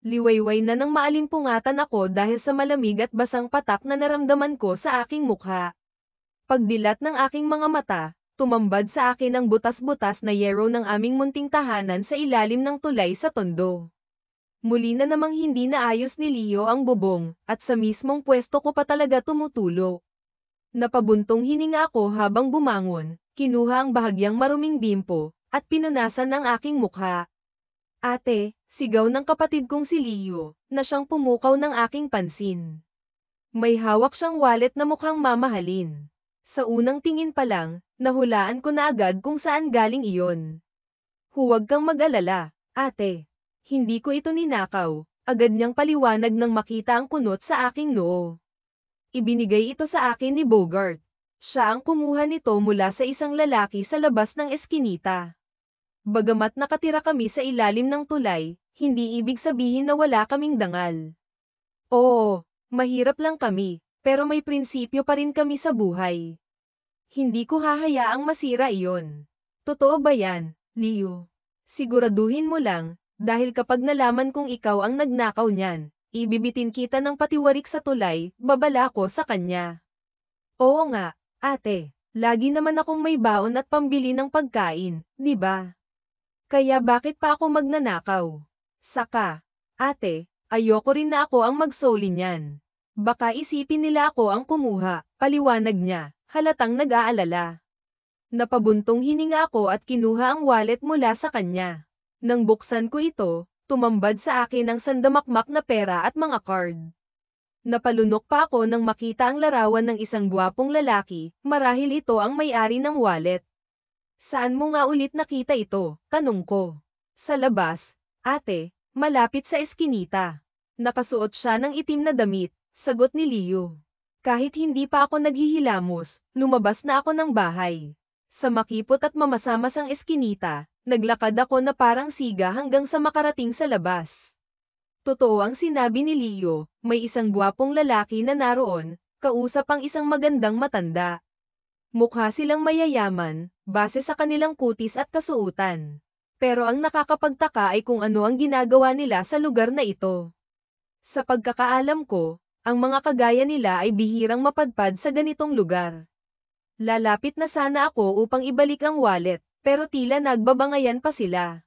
Liwayway na nang maalimpungatan ako dahil sa malamig at basang patak na naramdaman ko sa aking mukha. Pagdilat ng aking mga mata, tumambad sa akin ang butas-butas na yero ng aming munting tahanan sa ilalim ng tulay sa tondo. Muli na namang hindi naayos ni Leo ang bubong, at sa mismong pwesto ko pa talaga tumutulo. Napabuntong hininga ako habang bumangon, kinuha ang bahagyang maruming bimpo, at pinunasan ang aking mukha. Ate, sigaw ng kapatid kong si Leo, na siyang pumukaw ng aking pansin. May hawak siyang wallet na mukhang mamahalin. Sa unang tingin pa lang, nahulaan ko na agad kung saan galing iyon. Huwag kang mag-alala, ate. Hindi ko ito ninakaw, agad niyang paliwanag nang makita ang kunot sa aking noo. Ibinigay ito sa akin ni Bogart. Siya ang kumuha nito mula sa isang lalaki sa labas ng eskinita. Bagamat nakatira kami sa ilalim ng tulay, hindi ibig sabihin na wala kaming dangal. Oo, mahirap lang kami, pero may prinsipyo pa rin kami sa buhay. Hindi ko hahayaang masira iyon. Totoo ba yan, Leo? Siguraduhin mo lang, dahil kapag nalaman kong ikaw ang nagnakaw niyan, ibibitin kita ng patiwarik sa tulay, babala ko sa kanya. Oo nga, ate, lagi naman akong may baon at pambili ng pagkain, di ba? Kaya bakit pa ako magnanakaw? Saka, ate, ayoko rin na ako ang magsoli niyan. Baka isipin nila ako ang kumuha, paliwanag niya, halatang nag-aalala. Napabuntong hininga ako at kinuha ang wallet mula sa kanya. Nang buksan ko ito, tumambad sa akin ang sandamakmak na pera at mga card. Napalunok pa ako nang makita ang larawan ng isang gwapong lalaki, marahil ito ang may-ari ng wallet. Saan mo nga ulit nakita ito? Tanong ko. Sa labas, ate, malapit sa eskinita. Nakasuot siya ng itim na damit, sagot ni Leo. Kahit hindi pa ako naghihilamos, lumabas na ako ng bahay. Sa makipot at mamasamasang eskinita, naglakad ako na parang siga hanggang sa makarating sa labas. Totoo ang sinabi ni Leo, may isang gwapong lalaki na naroon, kausap ang isang magandang matanda. Mukha silang mayayaman, base sa kanilang kutis at kasuutan. Pero ang nakakapagtaka ay kung ano ang ginagawa nila sa lugar na ito. Sa pagkakaalam ko, ang mga kagaya nila ay bihirang mapadpad sa ganitong lugar. Lalapit na sana ako upang ibalik ang wallet, pero tila nagbabangayan pa sila.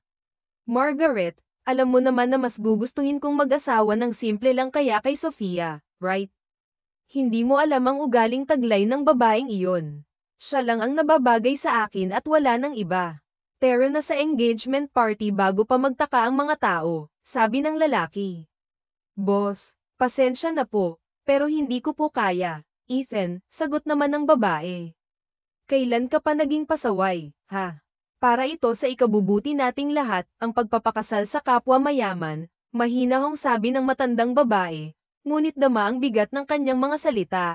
Margaret, alam mo naman na mas gugustuhin kong mag-asawa ng simple lang kaya kay Sofia, right? Hindi mo alam ang ugaling taglay ng babaeng iyon. Siya lang ang nababagay sa akin at wala nang iba. Tara na sa engagement party bago pa magtaka ang mga tao, sabi ng lalaki. Boss, pasensya na po, pero hindi ko po kaya, Ethan, sagot naman ng babae. Kailan ka pa naging pasaway, ha? Para ito sa ikabubuti nating lahat, ang pagpapakasal sa kapwa mayaman, mahinahong sabi ng matandang babae, ngunit dama ang bigat ng kanyang mga salita.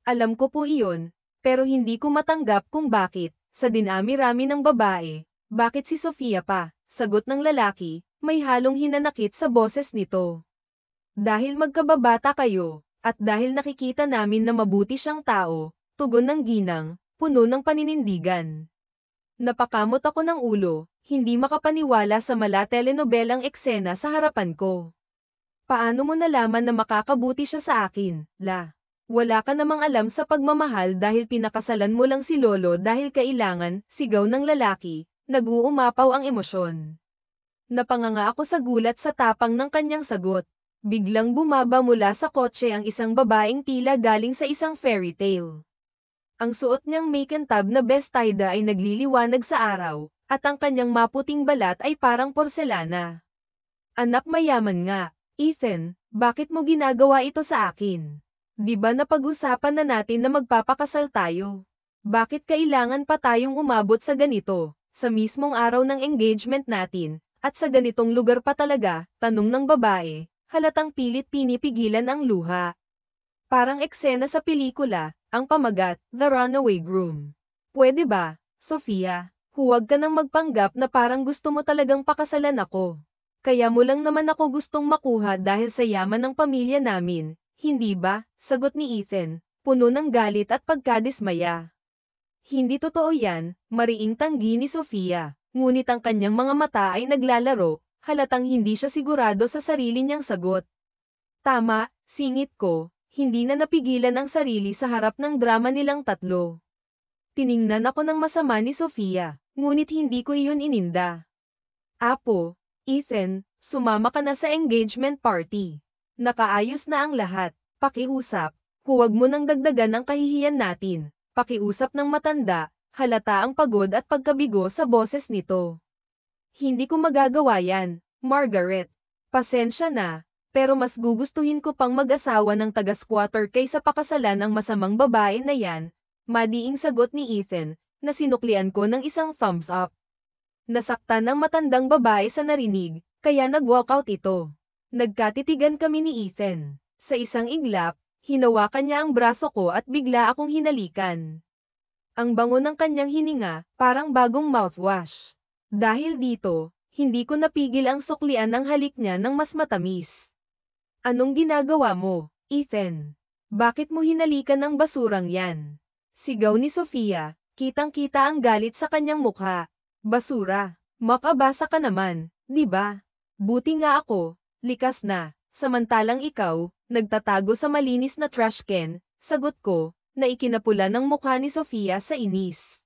Alam ko po iyon, pero hindi ko matanggap kung bakit, sa dinami-rami ng babae, bakit si Sofia pa, sagot ng lalaki, may halong hinanakit sa boses nito. Dahil magkababata kayo, at dahil nakikita namin na mabuti siyang tao, tugon ng ginang, puno ng paninindigan. Napakamot ako ng ulo, hindi makapaniwala sa mala-telenobelang eksena sa harapan ko. Paano mo nalaman na makakabuti siya sa akin, La? Wala ka namang alam sa pagmamahal dahil pinakasalan mo lang si Lolo dahil kailangan, sigaw ng lalaki, nag-uumapaw ang emosyon. Napanganga ako sa gulat sa tapang ng kanyang sagot. Biglang bumaba mula sa kotse ang isang babaeng tila galing sa isang fairy tale. Ang suot niyang makintab na bestida ay nagliliwanag sa araw, at ang kanyang maputing balat ay parang porselana. Anak mayaman nga, Ethan, bakit mo ginagawa ito sa akin? Di ba napag-usapan na natin na magpapakasal tayo? Bakit kailangan pa tayong umabot sa ganito, sa mismong araw ng engagement natin, at sa ganitong lugar pa talaga, tanong ng babae, halatang pilit pinipigilan ang luha. Parang eksena sa pelikula, ang pamagat, The Runaway Groom. Pwede ba, Sofia, huwag ka nang magpanggap na parang gusto mo talagang pakasalan ako. Kaya mo lang naman ako gustong makuha dahil sa yaman ng pamilya namin, hindi ba? Sagot ni Ethan, puno ng galit at pagkadismaya. Hindi totoo yan, mariing tanggi ni Sofia, ngunit ang kanyang mga mata ay naglalaro, halatang hindi siya sigurado sa sarili niyang sagot. Tama, singit ko, hindi na napigilan ang sarili sa harap ng drama nilang tatlo. Tiningnan ako ng masama ni Sofia, ngunit hindi ko iyon ininda. Apo, Ethan, sumama ka na sa engagement party. Nakaayos na ang lahat, pakiusap, huwag mo nang dagdagan ang kahihiyan natin, pakiusap ng matanda, halata ang pagod at pagkabigo sa boses nito. Hindi ko magagawa yan, Margaret. Pasensya na, pero mas gugustuhin ko pang mag-asawa ng taga-squatter kaysa pakasalan ang masamang babae na yan, madiing sagot ni Ethan, na sinuklian ko ng isang thumbs up. Nasaktan ang matandang babae sa narinig, kaya nag-walkout ito. Nagkatitigan kami ni Ethan. Sa isang iglap, hinawakan niya ang braso ko at bigla akong hinalikan. Ang bango ng kanyang hininga, parang bagong mouthwash. Dahil dito, hindi ko napigil ang suklian ng halik niya ng mas matamis. Anong ginagawa mo, Ethan? Bakit mo hinalikan ang basurang yan? Sigaw ni Sofia, kitang-kita ang galit sa kanyang mukha. Basura, makabasa ka naman, di ba? Buti nga ako, likas na, samantalang ikaw, nagtatago sa malinis na trash can, sagot ko, na ikinapula ng mukha ni Sofia sa inis.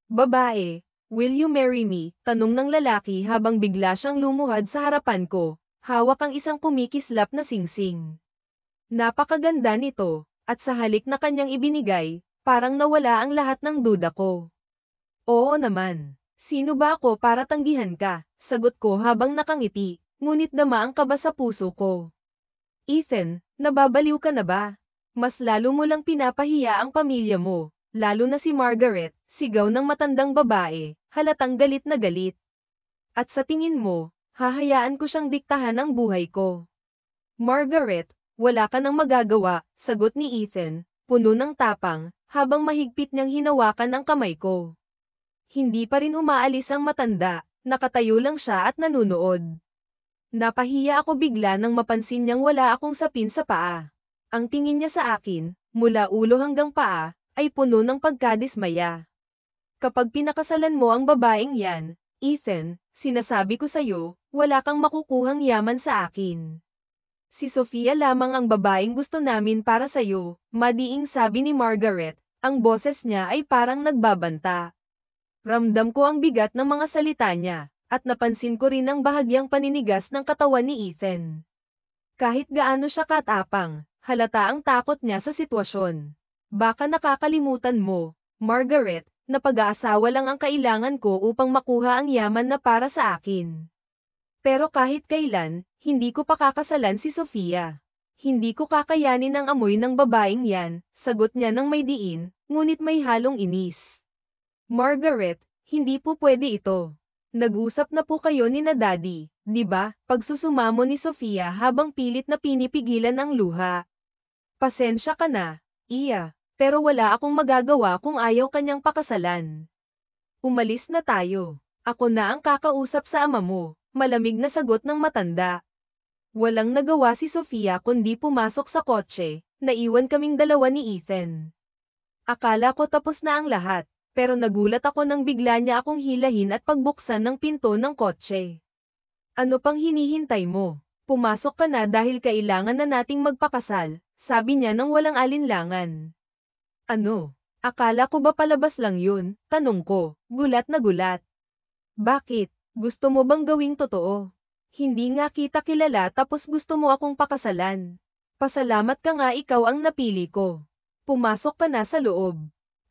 Babae, will you marry me? Tanong ng lalaki habang bigla siyang lumuhad sa harapan ko, hawak ang isang kumikislap na singsing. Napakaganda nito, at sa halik na kanyang ibinigay, parang nawala ang lahat ng duda ko. Oo naman, sino ba ako para tanggihan ka? Sagot ko habang nakangiti, ngunit dama ang kaba sa puso ko. Ethan, nababaliw ka na ba? Mas lalo mo lang pinapahiya ang pamilya mo, lalo na si Margaret, sigaw ng matandang babae, halatang galit na galit. At sa tingin mo, hahayaan ko siyang diktahan ang buhay ko. Margaret, wala ka nang magagawa, sagot ni Ethan, puno ng tapang, habang mahigpit niyang hinawakan ang kamay ko. Hindi pa rin umaalis ang matanda, nakatayo lang siya at nanunood. Napahiya ako bigla nang mapansin niyang wala akong sapin sa paa. Ang tingin niya sa akin, mula ulo hanggang paa, ay puno ng pagkadismaya. Kapag pinakasalan mo ang babaeng yan, Ethan, sinasabi ko sa'yo, wala kang makukuhang yaman sa akin. Si Sofia lamang ang babaeng gusto namin para sa'yo, madiing sabi ni Margaret, ang boses niya ay parang nagbabanta. Ramdam ko ang bigat ng mga salita niya, at napansin ko rin ang bahagyang paninigas ng katawan ni Ethan. Kahit gaano siya katapang, halata ang takot niya sa sitwasyon. Baka nakakalimutan mo, Margaret, na pag-aasawa lang ang kailangan ko upang makuha ang yaman na para sa akin. Pero kahit kailan, hindi ko pa kakasalan si Sofia. Hindi ko kakayanin ang amoy ng babaeng yan, sagot niya ng may diin, ngunit may halong inis. Margaret, hindi po pwede ito. Nag-usap na po kayo ni na Daddy, di ba? Pagsusumamo ni Sofia habang pilit na pinipigilan ang luha. Pasensya ka na, Iya, pero wala akong magagawa kung ayaw kanyang pakasalan. Umalis na tayo. Ako na ang kakausap sa ama mo, malamig na sagot ng matanda. Walang nagawa si Sofia kundi pumasok sa kotse, naiwan kaming dalawa ni Ethan. Akala ko tapos na ang lahat, pero nagulat ako nang bigla niya akong hilahin at pagbuksan ng pinto ng kotse. Ano pang hinihintay mo? Pumasok ka na dahil kailangan na nating magpakasal, sabi niya nang walang alinlangan. Ano? Akala ko ba palabas lang yun? Tanong ko, gulat na gulat. Bakit? Gusto mo bang gawing totoo? Hindi nga kita kilala tapos gusto mo akong pakasalan. Pasalamat ka nga ikaw ang napili ko. Pumasok ka na sa loob.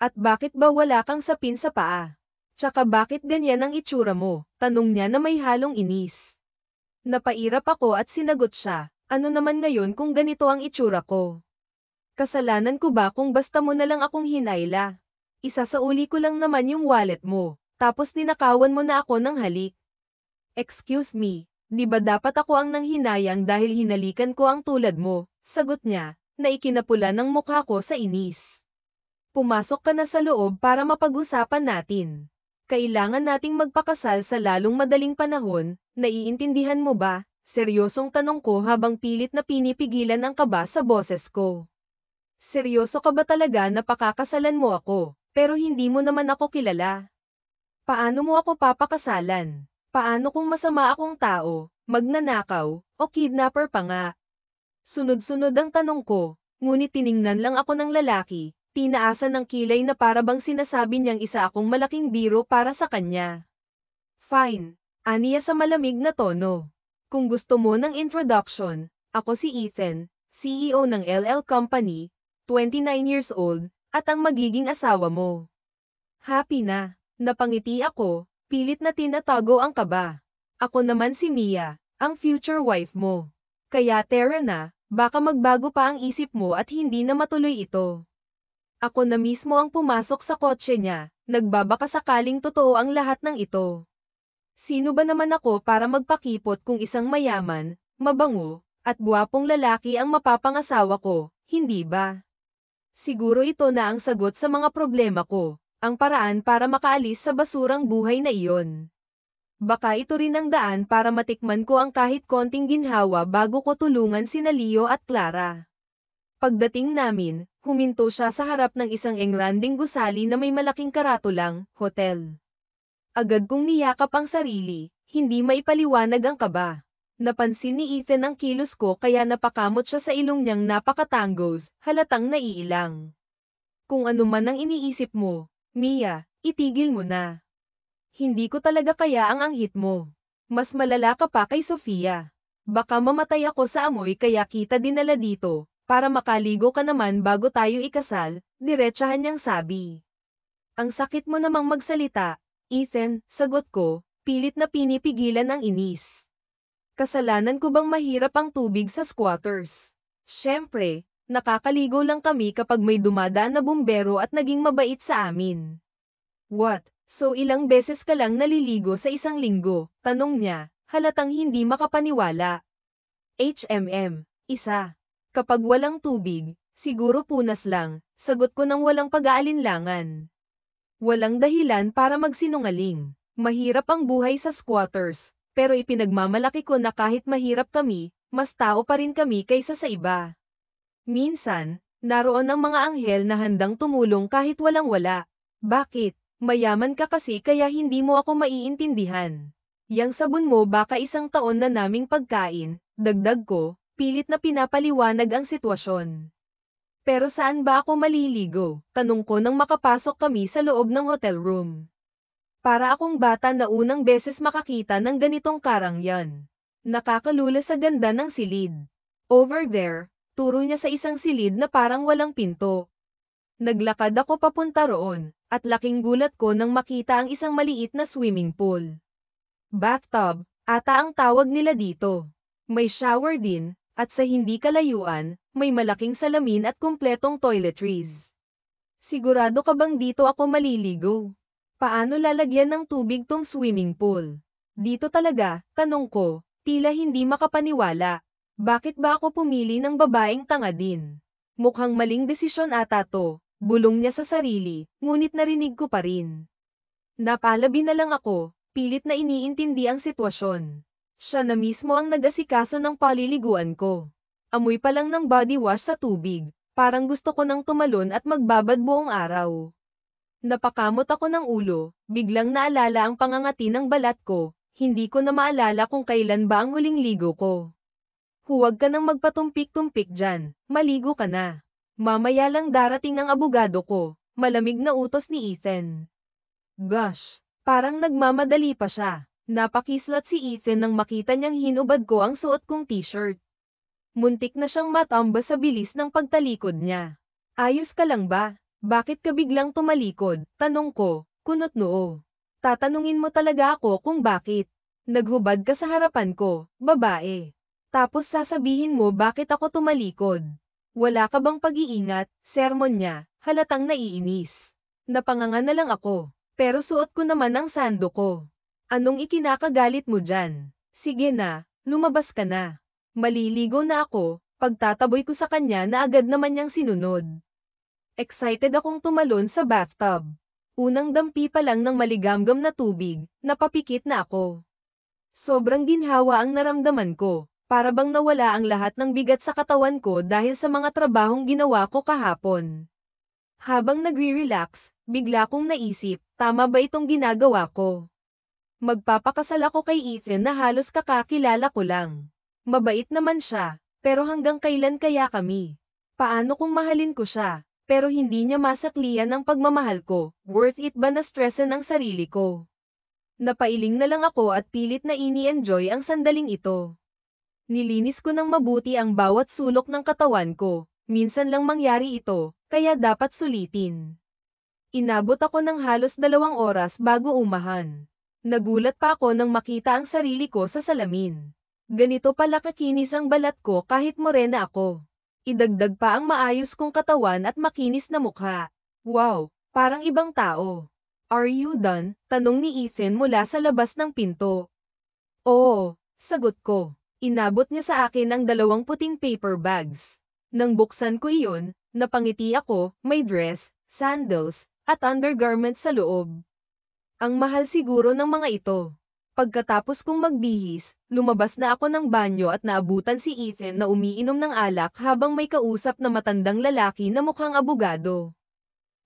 At bakit ba wala kang sapin sa paa? Tsaka bakit ganyan ang itsura mo? Tanong niya na may halong inis. Napairap ako at sinagot siya, ano naman ngayon kung ganito ang itsura ko? Kasalanan ko ba kung basta mo na lang akong hinayla? Isasauli ko lang naman yung wallet mo, tapos ninakawan mo na ako ng halik. Excuse me, di ba dapat ako ang nanghinayang dahil hinalikan ko ang tulad mo? Sagot niya, na ikinapula ng mukha ko sa inis. Pumasok ka na sa loob para mapag-usapan natin. Kailangan nating magpakasal sa lalong madaling panahon, naiintindihan mo ba? Seryosong tanong ko habang pilit na pinipigilan ang kaba sa boses ko. Seryoso ka ba talaga na pakakasalan mo ako, pero hindi mo naman ako kilala? Paano mo ako papakasalan? Paano kung masama akong tao, magnanakaw, o kidnapper pa nga? Sunod-sunod ang tanong ko, ngunit tiningnan lang ako ng lalaki, tinaasan ng kilay na para bang sinasabi niyang isa akong malaking biro para sa kanya. Fine, aniya sa malamig na tono. Kung gusto mo ng introduction, ako si Ethan, CEO ng LL Company, 29 years old, at ang magiging asawa mo. Happy na, napangiti ako, pilit na tinatago ang kaba. Ako naman si Mia, ang future wife mo. Kaya tara na, baka magbago pa ang isip mo at hindi na matuloy ito. Ako na mismo ang pumasok sa kotse niya, nagbabaka sakaling totoo ang lahat ng ito. Sino ba naman ako para magpakipot kung isang mayaman, mabango, at gwapong lalaki ang mapapangasawa ko, hindi ba? Siguro ito na ang sagot sa mga problema ko, ang paraan para makaalis sa basurang buhay na iyon. Baka ito rin ang daan para matikman ko ang kahit konting ginhawa bago ko tulungan sina Leo at Clara. Pagdating namin, huminto siya sa harap ng isang engranding gusali na may malaking karatulang, hotel. Agad kong niyakap ang sarili, hindi maipaliwanag ang kaba. Napansin ni Ethan ang kilos ko kaya napakamot siya sa ilong niyang napakatanggos, halatang naiilang. Kung ano man ang iniisip mo, Mia, itigil mo na. Hindi ko talaga kaya ang anghit mo. Mas malala ka pa kay Sofia. Baka mamatay ako sa amoy kaya kita dinala dito, para makaligo ka naman bago tayo ikasal, diretsahan niyang sabi. Ang sakit mo namang magsalita, Ethan, sagot ko, pilit na pinipigilan ang inis. Kasalanan ko bang mahirap ang tubig sa squatters? Siyempre, nakakaligo lang kami kapag may dumadaan na bumbero at naging mabait sa amin. What? So ilang beses ka lang naliligo sa isang linggo? Tanong niya, halatang hindi makapaniwala. Isa. Kapag walang tubig, siguro punas lang, sagot ko nang walang pag-aalinlangan. Walang dahilan para magsinungaling. Mahirap ang buhay sa squatters, pero ipinagmamalaki ko na kahit mahirap kami, mas tao pa rin kami kaysa sa iba. Minsan, naroon ang mga anghel na handang tumulong kahit walang-wala. Bakit? Mayaman ka kasi kaya hindi mo ako maiintindihan. Yang sabon mo baka isang taon na naming pagkain, dagdag ko, pilit na pinapaliwanag ang sitwasyon. Pero saan ba ako maliligo? Tanong ko nang makapasok kami sa loob ng hotel room. Para akong bata na unang beses makakita ng ganitong karangyan. Nakakalula sa ganda ng silid. Over there, turo niya sa isang silid na parang walang pinto. Naglakad ako papunta roon, at laking gulat ko nang makita ang isang maliit na swimming pool. Bathtub, ata ang tawag nila dito. May shower din, at sa hindi kalayuan, may malaking salamin at kumpletong toiletries. Sigurado ka bang dito ako maliligo? Paano lalagyan ng tubig tong swimming pool? Dito talaga, tanong ko, tila hindi makapaniwala. Bakit ba ako pumili ng babaeng tanga din? Mukhang maling desisyon ata to, bulong niya sa sarili, ngunit narinig ko pa rin. Napalabi na lang ako, pilit na iniintindi ang sitwasyon. Siya na mismo ang nag-asikaso ng paliliguan ko. Amoy pa lang ng body wash sa tubig, parang gusto ko nang tumalon at magbabad buong araw. Napakamot ako ng ulo, biglang naalala ang pangangati ng balat ko, hindi ko na maalala kung kailan ba ang huling ligo ko. Huwag ka nang magpatumpik-tumpik dyan, maligo ka na. Mamaya lang darating ang abogado ko, malamig na utos ni Ethan. Gosh, parang nagmamadali pa siya. Napakislat si Ethan nang makita niyang hinubad ko ang suot kong t-shirt. Muntik na siyang matamba sa bilis ng pagtalikod niya. Ayos ka lang ba? Bakit ka biglang tumalikod? Tanong ko, kunot noo. Tatanungin mo talaga ako kung bakit. Naghubad ka sa harapan ko, babae. Tapos sasabihin mo bakit ako tumalikod. Wala ka bang pag-iingat? Sermon niya, halatang naiinis. Napanganga na lang ako, pero suot ko naman ang sando ko. Anong ikinakagalit mo dyan? Sige na, lumabas ka na. Maliligo na ako, pagtataboy ko sa kanya na agad naman niyang sinunod. Excited akong tumalon sa bathtub. Unang dampi pa lang ng maligamgam na tubig, napapikit na ako. Sobrang ginhawa ang naramdaman ko. Para bang nawala ang lahat ng bigat sa katawan ko dahil sa mga trabahong ginawa ko kahapon. Habang nagre-relax, bigla kong naisip, tama ba itong ginagawa ko? Magpapakasal ako kay Ethan na halos kakakilala ko lang. Mabait naman siya, pero hanggang kailan kaya kami? Paano kung mahalin ko siya, pero hindi niya masakliyan ang pagmamahal ko? Worth it ba na stressan ang sarili ko? Napailing na lang ako at pilit na ini-enjoy ang sandaling ito. Nilinis ko ng mabuti ang bawat sulok ng katawan ko. Minsan lang mangyari ito, kaya dapat sulitin. Inabot ako ng halos 2 oras bago umahan. Nagulat pa ako nang makita ang sarili ko sa salamin. Ganito pala kakinis ang balat ko kahit morena ako. Idagdag pa ang maayos kong katawan at makinis na mukha. Wow, parang ibang tao. Are you done? Tanong ni Ethan mula sa labas ng pinto. Oo, sagot ko. Inabot niya sa akin ang 2 puting paper bags. Nang buksan ko iyon, napangiti ako, may dress, sandals, at undergarments sa loob. Ang mahal siguro ng mga ito. Pagkatapos kong magbihis, lumabas na ako ng banyo at naabutan si Ethan na umiinom ng alak habang may kausap na matandang lalaki na mukhang abogado.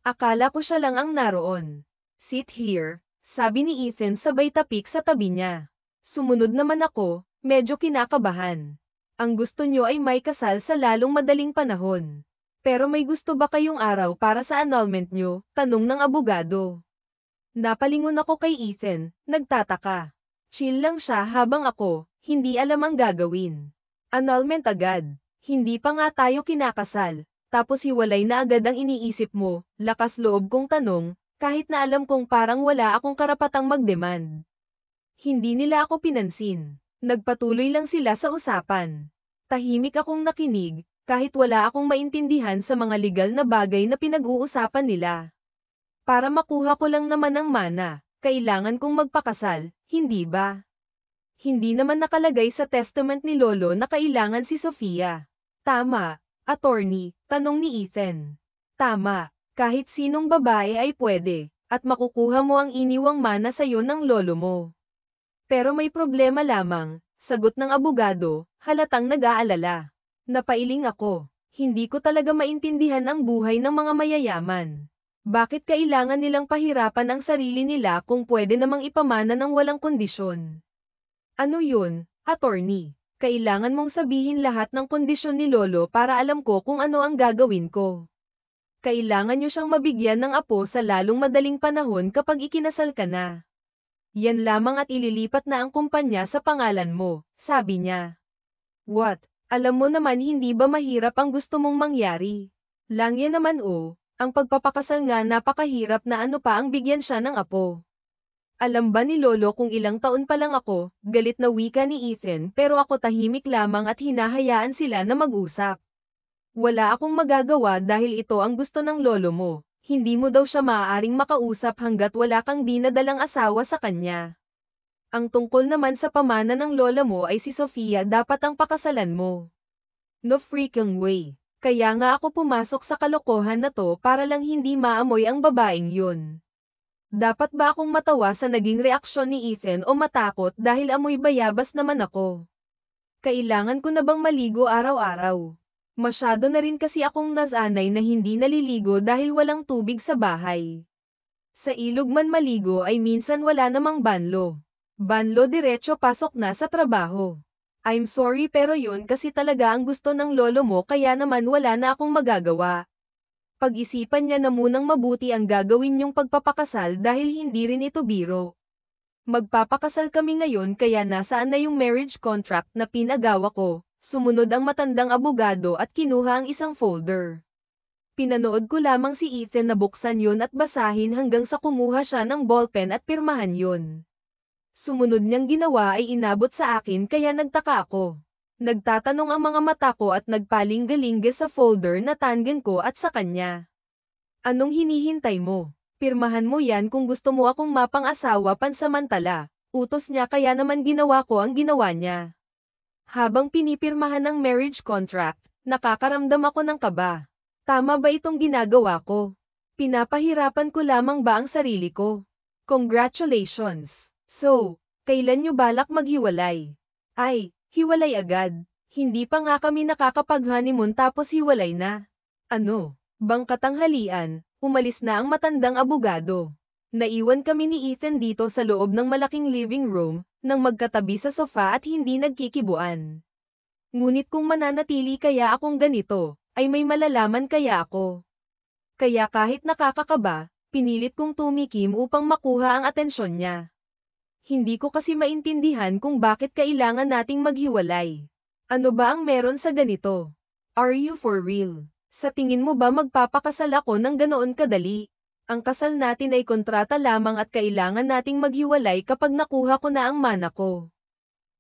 Akala ko siya lang ang naroon. Sit here, sabi ni Ethan sabay tapik sa tabi niya. Sumunod naman ako, medyo kinakabahan. Ang gusto niyo ay may kasal sa lalong madaling panahon. Pero may gusto ba kayong araw para sa annulment niyo? Tanong ng abogado. Napalingon ako kay Ethan, nagtataka. Chill lang siya habang ako, hindi alam ang gagawin. Annulment agad. Hindi pa nga tayo kinakasal, tapos hiwalay na agad ang iniisip mo, lakas loob kong tanong, kahit na alam kong parang wala akong karapatang mag-demand. Hindi nila ako pinansin. Nagpatuloy lang sila sa usapan. Tahimik akong nakinig, kahit wala akong maintindihan sa mga legal na bagay na pinag-uusapan nila. Para makuha ko lang naman ang mana, kailangan kong magpakasal, hindi ba? Hindi naman nakalagay sa testament ni Lolo na kailangan si Sofia. Tama, attorney, tanong ni Ethan. Tama, kahit sinong babae ay pwede, at makukuha mo ang iniwang mana sa iyo ng lolo mo. Pero may problema lamang, sagot ng abogado, halatang nag-aalala. Napailing ako, hindi ko talaga maintindihan ang buhay ng mga mayayaman. Bakit kailangan nilang pahirapan ang sarili nila kung pwede namang ipamana ng walang kondisyon? Ano yun, attorney? Kailangan mong sabihin lahat ng kondisyon ni Lolo para alam ko kung ano ang gagawin ko. Kailangan niyo siyang mabigyan ng apo sa lalong madaling panahon kapag ikinasal ka na. Yan lamang at ililipat na ang kumpanya sa pangalan mo, sabi niya. What? Alam mo naman hindi ba mahirap ang gusto mong mangyari? Lang yan naman ang pagpapakasal nga napakahirap na ano pa ang bigyan siya ng apo. Alam ba ni Lolo kung ilang taon pa lang ako, galit na wika ni Ethan pero ako tahimik lamang at hinahayaan sila na mag-usap. Wala akong magagawa dahil ito ang gusto ng lolo mo, hindi mo daw siya maaaring makausap hanggat wala kang dinadalang asawa sa kanya. Ang tungkol naman sa pamana ng lola mo ay si Sofia dapat ang pakasalan mo. No freaking way. Kaya nga ako pumasok sa kalokohan na to para lang hindi maamoy ang babaeng yun. Dapat ba akong matawa sa naging reaksyon ni Ethan o matakot dahil amoy bayabas naman ako? Kailangan ko na bang maligo araw-araw? Masyado na rin kasi akong nasanay na hindi naliligo dahil walang tubig sa bahay. Sa ilog man maligo ay minsan wala namang banlo. Banlo diretso pasok na sa trabaho. I'm sorry pero yun kasi talaga ang gusto ng lolo mo kaya naman wala na akong magagawa. Pag-isipan niya na munang mabuti ang gagawin niyong pagpapakasal dahil hindi rin ito biro. Magpapakasal kami ngayon kaya nasaan na yung marriage contract na pinagawa ko, sumunod ang matandang abogado at kinuha ang isang folder. Pinanood ko lamang si Ethan na buksan yun at basahin hanggang sa kumuha siya ng ballpen at pirmahan yun. Sumunod niyang ginawa ay inabot sa akin kaya nagtaka ako. Nagtatanong ang mga mata ko at nagpaling-galing sa folder na tangen ko at sa kanya. Anong hinihintay mo? Pirmahan mo yan kung gusto mo akong mapang-asawa pansamantala. Utos niya kaya naman ginawa ko ang ginawa niya. Habang pinipirmahan ang marriage contract, nakakaramdam ako ng kaba. Tama ba itong ginagawa ko? Pinapahirapan ko lamang ba ang sarili ko? Congratulations! So, kailan nyo balak maghiwalay? Ay, hiwalay agad. Hindi pa nga kami nakakapag-honeymoon tapos hiwalay na. Ano? Bang katanghalian, umalis na ang matandang abogado. Naiwan kami ni Ethan dito sa loob ng malaking living room, nang magkatabi sa sofa at hindi nagkikibuan. Ngunit kung mananatili kaya akong ganito, ay may malalaman kaya ako. Kaya kahit nakakakaba, pinilit kong tumikim upang makuha ang atensyon niya. Hindi ko kasi maintindihan kung bakit kailangan nating maghiwalay. Ano ba ang meron sa ganito? Are you for real? Sa tingin mo ba magpapakasal ako ng ganoon kadali? Ang kasal natin ay kontrata lamang at kailangan nating maghiwalay kapag nakuha ko na ang mana ko.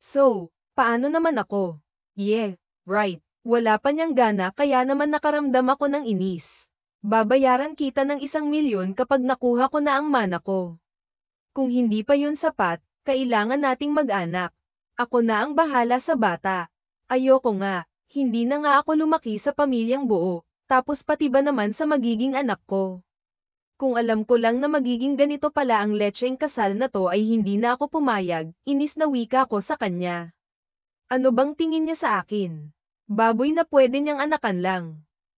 So, paano naman ako? Yeah, right. Wala pa niyang gana kaya naman nakaramdam ako ng inis. Babayaran kita ng 1,000,000 kapag nakuha ko na ang mana ko. Kung hindi pa yun sapat, kailangan nating mag-anak. Ako na ang bahala sa bata. Ayoko nga, hindi na nga ako lumaki sa pamilyang buo, tapos pati ba naman sa magiging anak ko. Kung alam ko lang na magiging ganito pala ang letseng kasal na to ay hindi na ako pumayag, inis na wika ko sa kanya. Ano bang tingin niya sa akin? Baboy na pwede niyang anakan lang.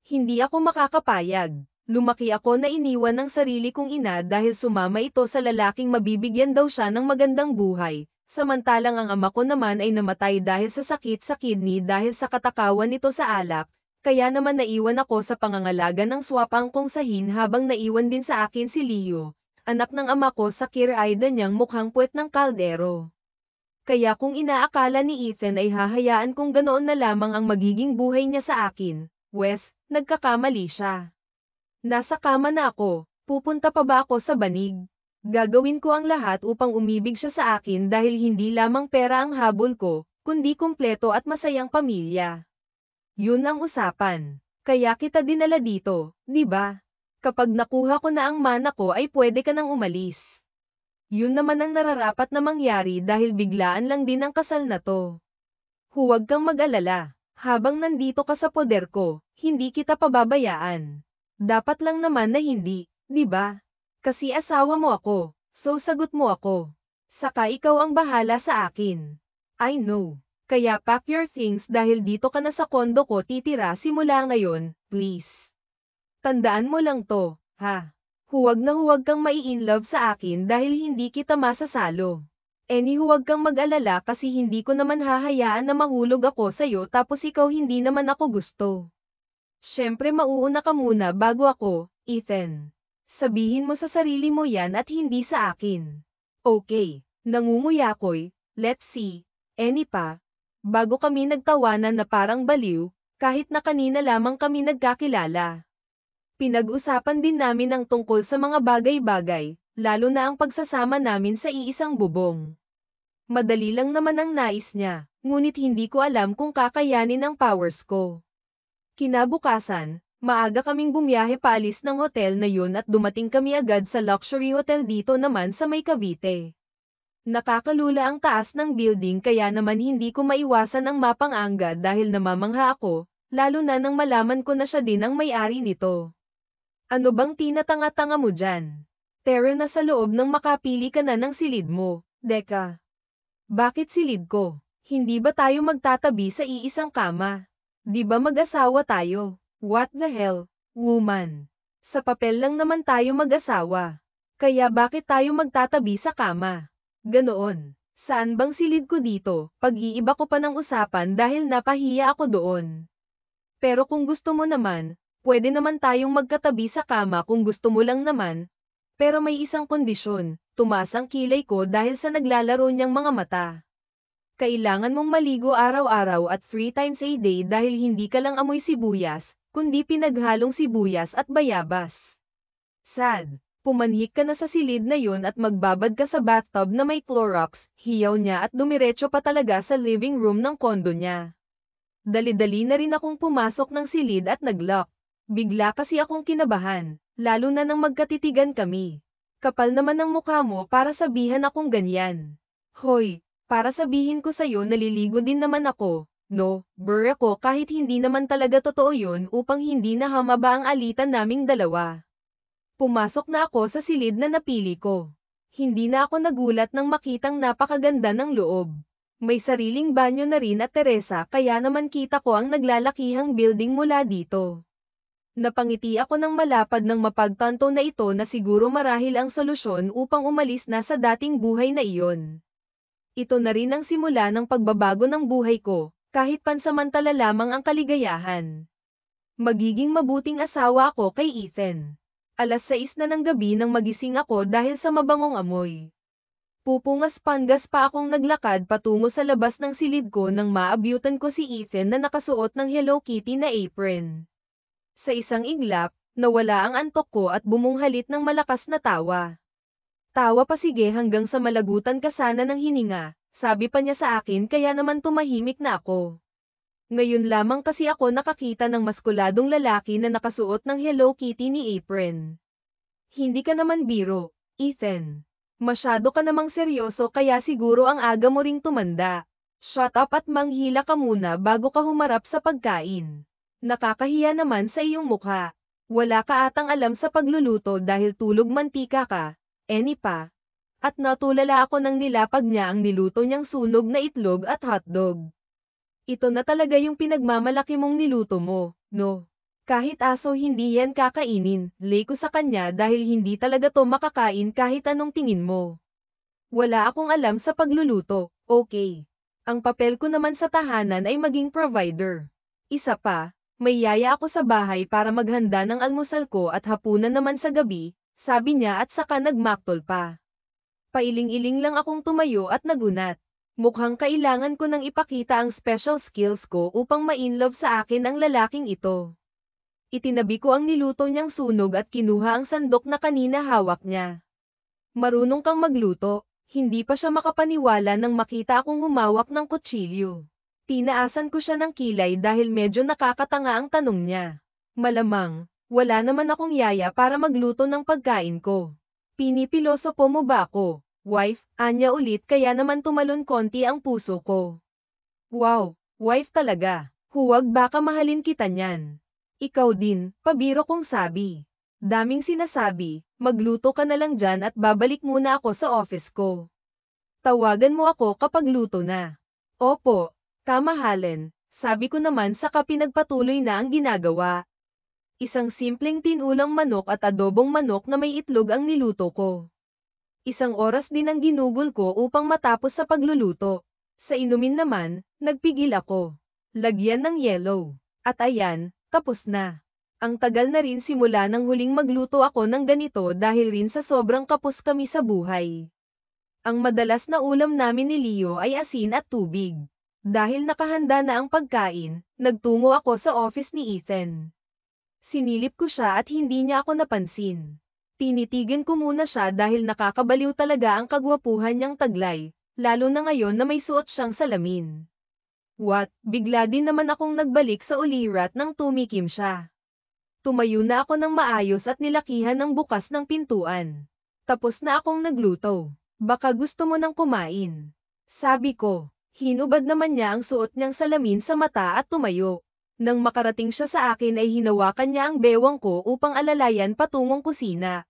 Hindi ako makakapayag. Lumaki ako na iniwan ng sarili kong ina dahil sumama ito sa lalaking mabibigyan daw siya ng magandang buhay, samantalang ang ama ko naman ay namatay dahil sa sakit sa kidney dahil sa katakawan nito sa alak. Kaya naman naiwan ako sa pangangalaga ng swapang kong sahin habang naiwan din sa akin si Leo, anak ng ama ko sa kiraida niyang mukhang puwet ng kaldero. Kaya kung inaakala ni Ethan ay hahayaan kong ganoon na lamang ang magiging buhay niya sa akin, Wes, nagkakamali siya. Nasa kama na ako, pupunta pa ba ako sa banig? Gagawin ko ang lahat upang umibig siya sa akin dahil hindi lamang pera ang habol ko, kundi kumpleto at masayang pamilya. Yun ang usapan. Kaya kita dinala dito, di ba? Kapag nakuha ko na ang mana ko ay pwede ka nang umalis. Yun naman ang nararapat na mangyari dahil biglaan lang din ang kasal na to. Huwag kang mag-alala. Habang nandito ka sa poder ko, hindi kita pababayaan. Dapat lang naman na hindi, di ba? Kasi asawa mo ako, so sagot mo ako. Saka ikaw ang bahala sa akin. I know. Kaya pack your things dahil dito ka na sa kondo ko titira simula ngayon, please. Tandaan mo lang to, ha? Huwag na huwag kang mai-inlove sa akin dahil hindi kita masasalo. Huwag kang mag-alala kasi hindi ko naman hahayaan na mahulog ako sa'yo tapos ikaw hindi naman ako gusto. Siyempre mauuna ka muna bago ako, Ethan. Sabihin mo sa sarili mo yan at hindi sa akin. Okay, nangunguyakoy, let's see, pa? Bago kami nagtawanan na parang baliw, kahit na kanina lamang kami nagkakilala. Pinag-usapan din namin ang tungkol sa mga bagay-bagay, lalo na ang pagsasama namin sa iisang bubong. Madali lang naman ang nais niya, ngunit hindi ko alam kung kakayanin ang powers ko. Kinabukasan, maaga kaming bumiyahe paalis ng hotel na yun at dumating kami agad sa luxury hotel dito naman sa May Cavite. Nakakalula ang taas ng building kaya naman hindi ko maiwasan ang mapanganga dahil namamangha ako, lalo na nang malaman ko na siya din ang may-ari nito. Ano bang tinatanga-tanga mo dyan? Tara na sa loob nang makapili ka na ng silid mo, Deka. Bakit silid ko? Hindi ba tayo magtatabi sa iisang kama? Di ba mag-asawa tayo? What the hell, woman? Sa papel lang naman tayo mag-asawa. Kaya bakit tayo magtatabi sa kama? Ganoon. Saan bang silid ko dito? Pag-iiba ko pa ng usapan dahil napahiya ako doon. Pero kung gusto mo naman, pwede naman tayong magkatabi sa kama kung gusto mo lang naman. Pero may isang kondisyon, tumaas ang kilay ko dahil sa naglalaro niyang mga mata. Kailangan mong maligo araw-araw at 3 times a day dahil hindi ka lang amoy sibuyas, kundi pinaghalong sibuyas at bayabas. Sad. Pumanhik ka na sa silid na yun at magbabad ka sa bathtub na may Clorox, hiyaw niya at dumiretso pa talaga sa living room ng kondo niya. Dali-dali na rin akong pumasok ng silid at nag-lock. Bigla kasi akong kinabahan, lalo na nang magkatitigan kami. Kapal naman ang mukha mo para sabihan akong ganyan. Hoy, para sabihin ko sa'yo naliligo din naman ako. No, burr ako kahit hindi naman talaga totoo yun upang hindi na hamaba ang alitan naming dalawa. Pumasok na ako sa silid na napili ko. Hindi na ako nagulat nang makitang napakaganda ng loob. May sariling banyo na rin at teresa kaya naman kita ko ang naglalakihang building mula dito. Napangiti ako ng malapad nang mapagtanto na ito na siguro marahil ang solusyon upang umalis na sa dating buhay na iyon. Ito na rin ang simula ng pagbabago ng buhay ko, kahit pansamantala lamang ang kaligayahan. Magiging mabuting asawa ako kay Ethan. 6:00 na ng gabi nang magising ako dahil sa mabangong amoy. Pupungas-pangas pa akong naglakad patungo sa labas ng silid ko nang maabyutan ko si Ethan na nakasuot ng Hello Kitty na apron. Sa isang iglap, nawala ang antok ko at bumunghalit ng malakas na tawa. Tawa pa sige hanggang sa malagutan ka sana ng hininga, sabi pa niya sa akin kaya naman tumahimik na ako. Ngayon lamang kasi ako nakakita ng maskuladong lalaki na nakasuot ng Hello Kitty ni apron. Hindi ka naman biro, Ethan. Masyado ka namang seryoso kaya siguro ang aga mo ring tumanda. Shut up at manghila ka muna bago ka humarap sa pagkain. Nakakahiya naman sa iyong mukha. Wala ka atang alam sa pagluluto dahil tulog mantika ka, eni pa. At natulala ako nang nilapag niya ang niluto niyang sunog na itlog at hotdog. Ito na talaga yung pinagmamalaki mong niluto mo, no? Kahit aso hindi yan kakainin, lay ko sa kanya dahil hindi talaga to makakain kahit anong tingin mo. Wala akong alam sa pagluluto, okay. Ang papel ko naman sa tahanan ay maging provider. Isa pa, may yaya ako sa bahay para maghanda ng almusal ko at hapunan naman sa gabi, sabi niya at saka nagmaktol pa. Pailing-iling lang akong tumayo at nagunat. Mukhang kailangan ko nang ipakita ang special skills ko upang ma-inlove sa akin ang lalaking ito. Itinabi ko ang niluto niyang sunog at kinuha ang sandok na kanina hawak niya. Marunong kang magluto, hindi pa siya makapaniwala nang makita akong humawak ng kutsilyo. Tinaasan ko siya ng kilay dahil medyo nakakatanga ang tanong niya. Malamang, wala naman akong yaya para magluto ng pagkain ko. Pinipiloso po mo ba ako, wife? Anya ulit kaya naman tumalon konti ang puso ko. Wow, wife talaga. Huwag baka mahalin kita niyan. Ikaw din, pabiro kong sabi. Daming sinasabi, magluto ka na lang dyan at babalik muna ako sa office ko. Tawagan mo ako kapag luto na. Opo. Kamahalin, sabi ko naman saka pinagpatuloy na ang ginagawa. Isang simpleng tinulang manok at adobong manok na may itlog ang niluto ko. 1 oras din ang ginugol ko upang matapos sa pagluluto. Sa inumin naman, nagpigil ako. Lagyan ng yellow. At ayan, tapos na. Ang tagal na rin simula nang huling magluto ako ng ganito dahil rin sa sobrang kapos kami sa buhay. Ang madalas na ulam namin ni Leo ay asin at tubig. Dahil nakahanda na ang pagkain, nagtungo ako sa office ni Ethan. Sinilip ko siya at hindi niya ako napansin. Tinitigan ko muna siya dahil nakakabaliw talaga ang kagwapuhan niyang taglay, lalo na ngayon na may suot siyang salamin. What? Bigla din naman akong nagbalik sa ulirat nang tumikim siya. Tumayo na ako ng maayos at nilakihan ng bukas ng pintuan. Tapos na akong nagluto. Baka gusto mo nang kumain. Sabi ko. Hinubad naman niya ang suot niyang salamin sa mata at tumayo. Nang makarating siya sa akin ay hinawakan niya ang bewang ko upang alalayan patungong kusina.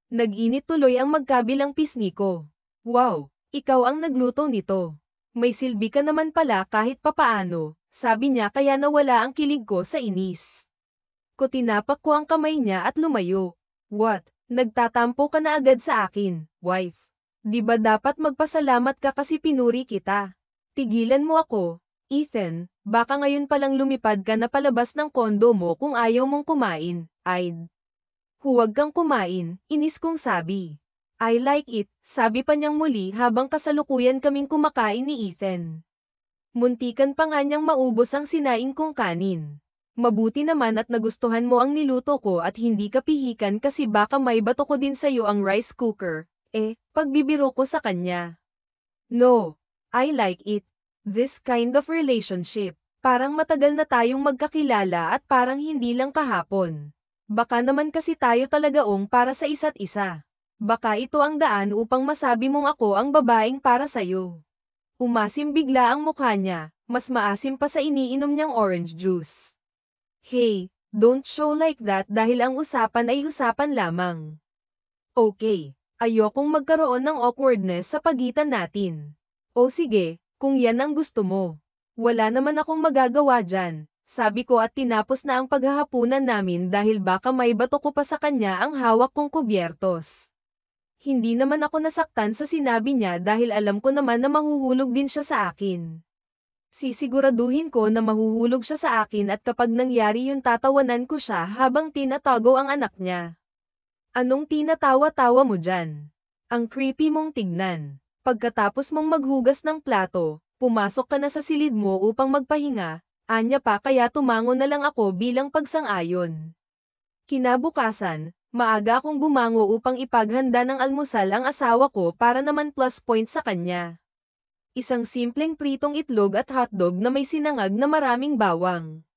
Nag-init tuloy ang magkabilang pisngi ko. Wow, ikaw ang nagluto nito. May silbi ka naman pala kahit papaano, sabi niya kaya nawala ang kilig ko sa inis. Tinapak ko ang kamay niya at lumayo. What? Nagtatampo ka na agad sa akin, wife. Di ba dapat magpasalamat ka kasi pinuri kita? Tigilan mo ako, Ethan, baka ngayon palang lumipad ka na palabas ng kondo mo kung ayaw mong kumain, I'd. Huwag kang kumain, inis kong sabi. I like it, sabi pa niyang muli habang kasalukuyan kaming kumakain ni Ethan. Muntikan pa nga niyang maubos ang sinaing kong kanin. Mabuti naman at nagustuhan mo ang niluto ko at hindi ka pihikan kasi baka may bato ko din sa'yo ang rice cooker, pagbibiro ko sa kanya. No. I like it. This kind of relationship. Parang matagal na tayong magkakilala at parang hindi lang kahapon. Baka naman kasi tayo talagaong para sa isa't isa. Baka ito ang daan upang masabi mong ako ang babaeng para sa'yo. Umasim bigla ang mukha niya, mas maasim pa sa iniinom niyang orange juice. Hey, don't show like that dahil ang usapan ay usapan lamang. Okay, ayokong magkaroon ng awkwardness sa pagitan natin. O sige, kung yan ang gusto mo. Wala naman akong magagawa dyan, sabi ko at tinapos na ang paghahapunan namin dahil baka may bato ko pa sa kanya ang hawak kong kubyertos. Hindi naman ako nasaktan sa sinabi niya dahil alam ko naman na mahuhulog din siya sa akin. Sisiguraduhin ko na mahuhulog siya sa akin at kapag nangyari yun tatawanan ko siya habang tinatago ang anak niya. Anong tinatawa-tawa mo dyan? Ang creepy mong tignan. Pagkatapos mong maghugas ng plato, pumasok ka na sa silid mo upang magpahinga, anya pa kaya tumango na lang ako bilang pagsang-ayon. Kinabukasan, maaga akong bumango upang ipaghanda ng almusal ang asawa ko para naman plus point sa kanya. Isang simpleng pritong itlog at hotdog na may sinangag na maraming bawang.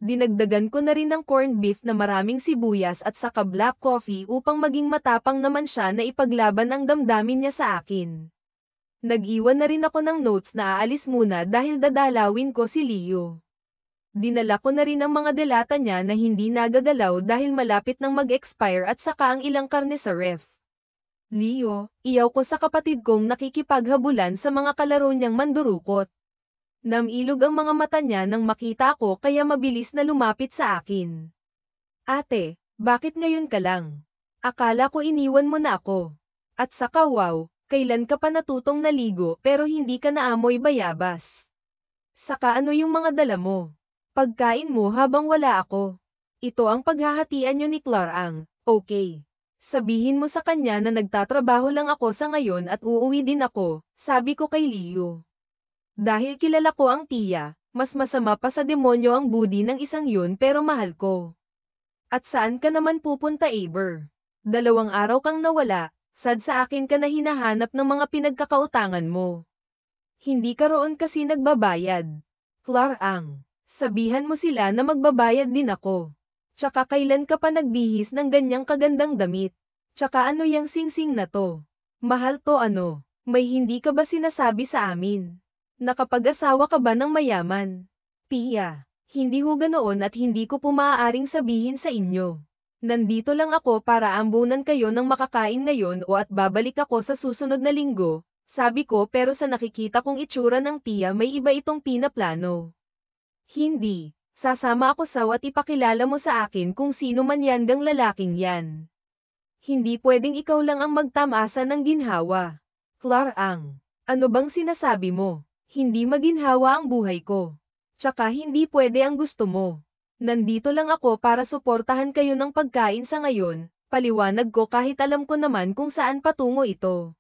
Dinagdagan ko na rin ng corned beef na maraming sibuyas at saka black coffee upang maging matapang naman siya na ipaglaban ang damdamin niya sa akin. Nag-iwan na rin ako ng notes na aalis muna dahil dadalawin ko si Leo. Dinala ko na rin ang mga delata niya na hindi nagagalaw dahil malapit nang mag-expire at saka ang ilang karne sa ref. Leo, iyaw ko sa kapatid kong nakikipaghabulan sa mga kalaro niyang mandurukot. Namilog ang mga mata niya nang makita ako kaya mabilis na lumapit sa akin. Ate, bakit ngayon ka lang? Akala ko iniwan mo na ako. At saka wow, kailan ka pa natutong naligo pero hindi ka naamoy bayabas? Saka ano yung mga dala mo? Pagkain mo habang wala ako. Ito ang paghahatian niyo ni Clarang, okay. Sabihin mo sa kanya na nagtatrabaho lang ako sa ngayon at uuwi din ako, sabi ko kay Leo. Dahil kilala ko ang tiya, mas masama pa sa demonyo ang budi ng isang yun pero mahal ko. At saan ka naman pupunta, Aber? 2 araw kang nawala, sad sa akin ka na hinahanap ng mga pinagkakautangan mo. Hindi ka roon kasi nagbabayad. Clarang, sabihan mo sila na magbabayad din ako. Tsaka kailan ka pa nagbihis ng ganyang kagandang damit? Tsaka ano yang singsing na to? Mahal to ano? May hindi ka ba sinasabi sa amin? Nakapag-asawa ka ba ng mayaman? Pia, hindi ho ganoon at hindi ko po maaaring sabihin sa inyo. Nandito lang ako para ambunan kayo ng makakain ngayon o at babalik ako sa susunod na linggo, sabi ko pero sa nakikita kong itsura ng tiya may iba itong pinaplano. Hindi. Sasama ako sa at ipakilala mo sa akin kung sino man yan gang lalaking yan. Hindi pwedeng ikaw lang ang magtamasa ng ginhawa. Clarang, ano bang sinasabi mo? Hindi maginhawa ang buhay ko. Tsaka hindi pwede ang gusto mo. Nandito lang ako para suportahan kayo ng pagkain sa ngayon, paliwanag ko kahit alam ko naman kung saan patungo ito.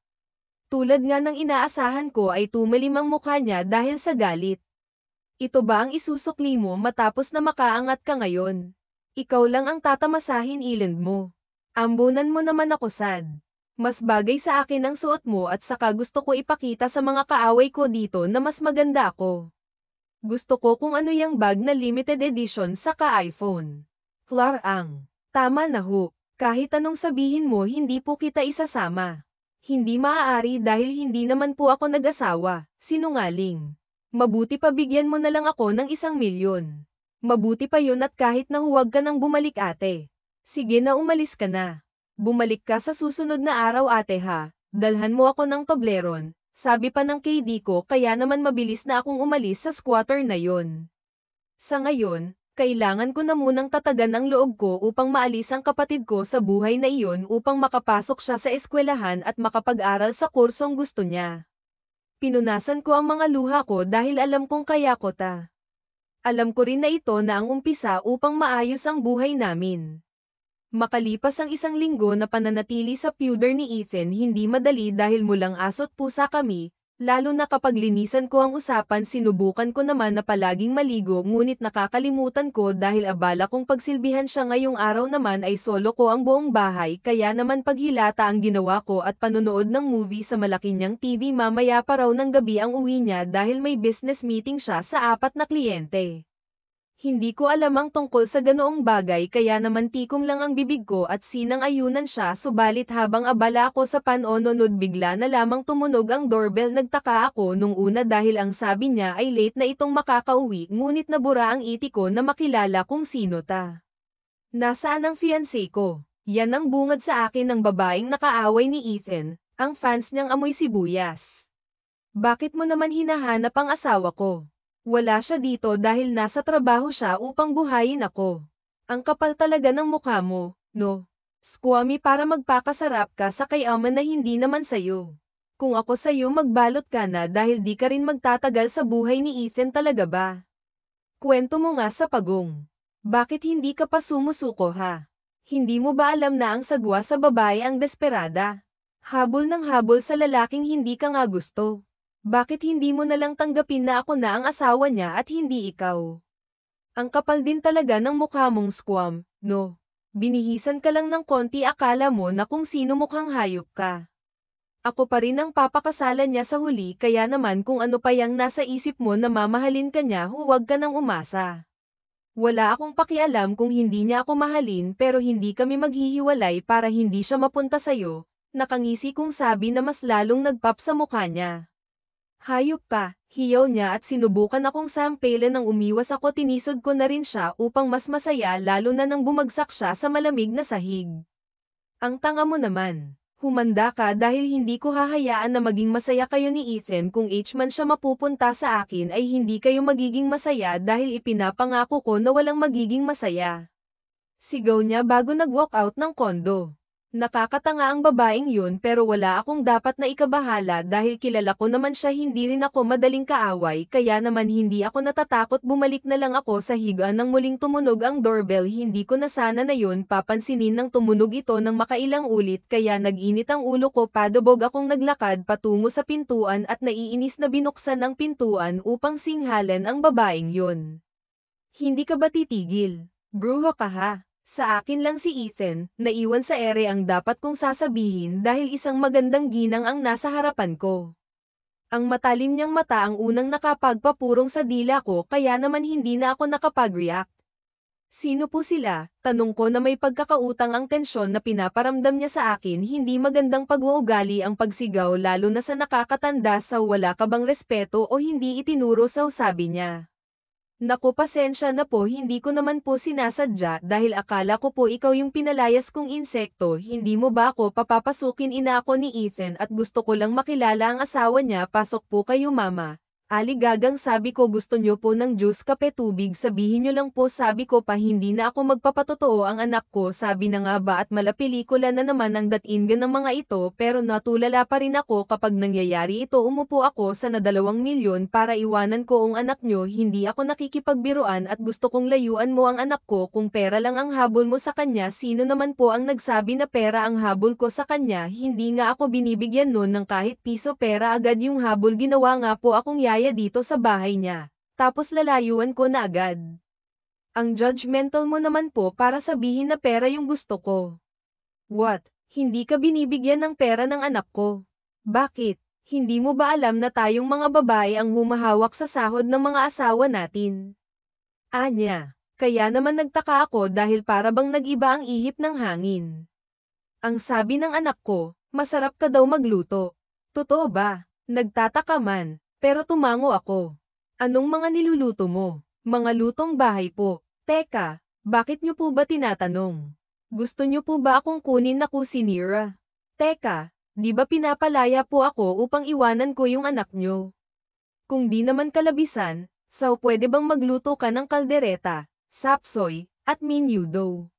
Tulad nga ng inaasahan ko ay tumalim ang mukha niya dahil sa galit. Ito ba ang isusukli mo matapos na makaangat ka ngayon? Ikaw lang ang tatamasahin ilend mo. Ambunan mo naman ako sad. Mas bagay sa akin ang suot mo at saka gusto ko ipakita sa mga kaaway ko dito na mas maganda ako. Gusto ko kung ano yung bag na limited edition saka iPhone. Clarang, tama na ho. Kahit anong sabihin mo hindi po kita isasama. Hindi maaari dahil hindi naman po ako nag-asawa, sinungaling. Mabuti pa bigyan mo na lang ako ng 1 milyon. Mabuti pa yun at kahit na huwag ka nang bumalik ate. Sige na umalis ka na. Bumalik ka sa susunod na araw ate ha. Dalhan mo ako ng Toblerone, sabi pa ng KD ko kaya naman mabilis na akong umalis sa squatter na yon. Sa ngayon, kailangan ko na munang tatagan ang loob ko upang maalis ang kapatid ko sa buhay na iyon upang makapasok siya sa eskwelahan at makapag-aral sa kursong gusto niya. Pinunasan ko ang mga luha ko dahil alam kong kaya ko ta. Alam ko rin na ito na ang umpisa upang maayos ang buhay namin. Makalipas ang 1 linggo na pananatili sa pewder ni Ethan hindi madali dahil mulang aso't pusa kami, lalo na kapag linisan ko ang usapan sinubukan ko naman na palaging maligo ngunit nakakalimutan ko dahil abala kong pagsilbihan siya ngayong araw naman ay solo ko ang buong bahay kaya naman paghilata ang ginawa ko at panonood ng movie sa malaki niyang TV mamaya pa raw ng gabi ang uwi niya dahil may business meeting siya sa 4 na kliyente. Hindi ko alam ang tungkol sa ganoong bagay kaya naman tikom lang ang bibig ko at sinang-ayunan siya subalit habang abala ako sa panonood bigla na lamang tumunog ang doorbell nagtaka ako nung una dahil ang sabi niya ay late na itong makakauwi ngunit nabura ang iti ko na makilala kung sino ta. Nasaan ang fiancé ko? Yan ang bungad sa akin ng babaeng nakaaway ni Ethan, ang fans niyang amoy sibuyas. Bakit mo naman hinahanap ang asawa ko? Wala siya dito dahil nasa trabaho siya upang buhayin ako. Ang kapal talaga ng mukha mo, no? Squammy para magpakasarap ka sa kayaman na hindi naman sayo. Kung ako sayo magbalot ka na dahil di ka rin magtatagal sa buhay ni Ethan talaga ba? Kwento mo nga sa pagong. Bakit hindi ka pa sumusuko ha? Hindi mo ba alam na ang sagwa sa babae ang desperada? Habol ng habol sa lalaking hindi ka nga gusto. Bakit hindi mo nalang tanggapin na ako na ang asawa niya at hindi ikaw? Ang kapal din talaga ng mukha mong squam, no? Binihisan ka lang ng konti akala mo na kung sino mukhang hayop ka. Ako pa rin ang papakasalan niya sa huli kaya naman kung ano pa yang nasa isip mo na mamahalin ka niya huwag ka nang umasa. Wala akong pakialam kung hindi niya ako mahalin pero hindi kami maghihiwalay para hindi siya mapunta sa'yo, nakangisi kong sabi na mas lalong nagpap sa mukha niya. Hayop ka, hiyaw niya at sinubukan akong sampalan nang umiwas ako tinisod ko na rin siya upang mas masaya lalo na nang bumagsak siya sa malamig na sahig. Ang tanga mo naman. Humanda ka dahil hindi ko hahayaan na maging masaya kayo ni Ethan kung man siya mapupunta sa akin ay hindi kayo magiging masaya dahil ipinapangako ko na walang magiging masaya. Sigaw niya bago nag-walk out ng kondo. Nakakatanga ang babaeng yun pero wala akong dapat na ikabahala dahil kilala ko naman siya hindi rin ako madaling kaaway kaya naman hindi ako natatakot bumalik na lang ako sa higaan nang muling tumunog ang doorbell hindi ko na sana na yun papansinin nang tumunog ito ng makailang ulit kaya nag-init ang ulo ko padubog akong naglakad patungo sa pintuan at naiinis na binuksan ang pintuan upang singhalan ang babaeng yun. Hindi ka ba titigil? Bruho ka ha? Sa akin lang si Ethan, naiwan sa ere ang dapat kong sasabihin dahil isang magandang ginang ang nasa harapan ko. Ang matalim niyang mata ang unang nakapagpapurong sa dila ko kaya naman hindi na ako nakapag-react. Sino po sila? Tanong ko na may pagkakautang ang tensyon na pinaparamdam niya sa akin hindi magandang pag-uugali ang pagsigaw lalo na sa nakakatanda sa wala ka bang respeto o hindi itinuro sa sabi niya. Naku pasensya na po hindi ko naman po sinasadya dahil akala ko po ikaw yung pinalayas kong insekto hindi mo ba ako papapasukin ina ako ni Ethan at gusto ko lang makilala ang asawa niya pasok po kayo mama. Aligagang sabi ko gusto nyo po ng juice kape tubig sabihin nyo lang po sabi ko pa hindi na ako magpapatotoo ang anak ko sabi na nga ba at malapelikula na naman ang datingan ng mga ito pero natulala pa rin ako kapag nangyayari ito umupo ako sa na 2 milyon para iwanan ko ang anak nyo hindi ako nakikipagbiruan at gusto kong layuan mo ang anak ko kung pera lang ang habol mo sa kanya sino naman po ang nagsabi na pera ang habol ko sa kanya hindi nga ako binibigyan nun ng kahit piso pera agad yung habol ginawa nga po akong dito sa bahay niya. Tapos lalayuan ko na agad. Ang judgmental mo naman po para sabihin na pera yung gusto ko. What? Hindi ka binibigyan ng pera ng anak ko? Bakit? Hindi mo ba alam na tayong mga babae ang humahawak sa sahod ng mga asawa natin? Anya, kaya naman nagtaka ako dahil para bang nag-iba ang ihip ng hangin. Ang sabi ng anak ko, masarap ka daw magluto. Totoo ba? Nagtataka man. Pero tumango ako. Anong mga niluluto mo? Mga lutong bahay po. Teka, bakit nyo po ba tinatanong? Gusto nyo po ba akong kunin na kusinira? Teka, di ba pinapalaya po ako upang iwanan ko yung anak nyo? Kung di naman kalabisan, so pwede bang magluto ka ng kaldereta, sapsoy, at menudo?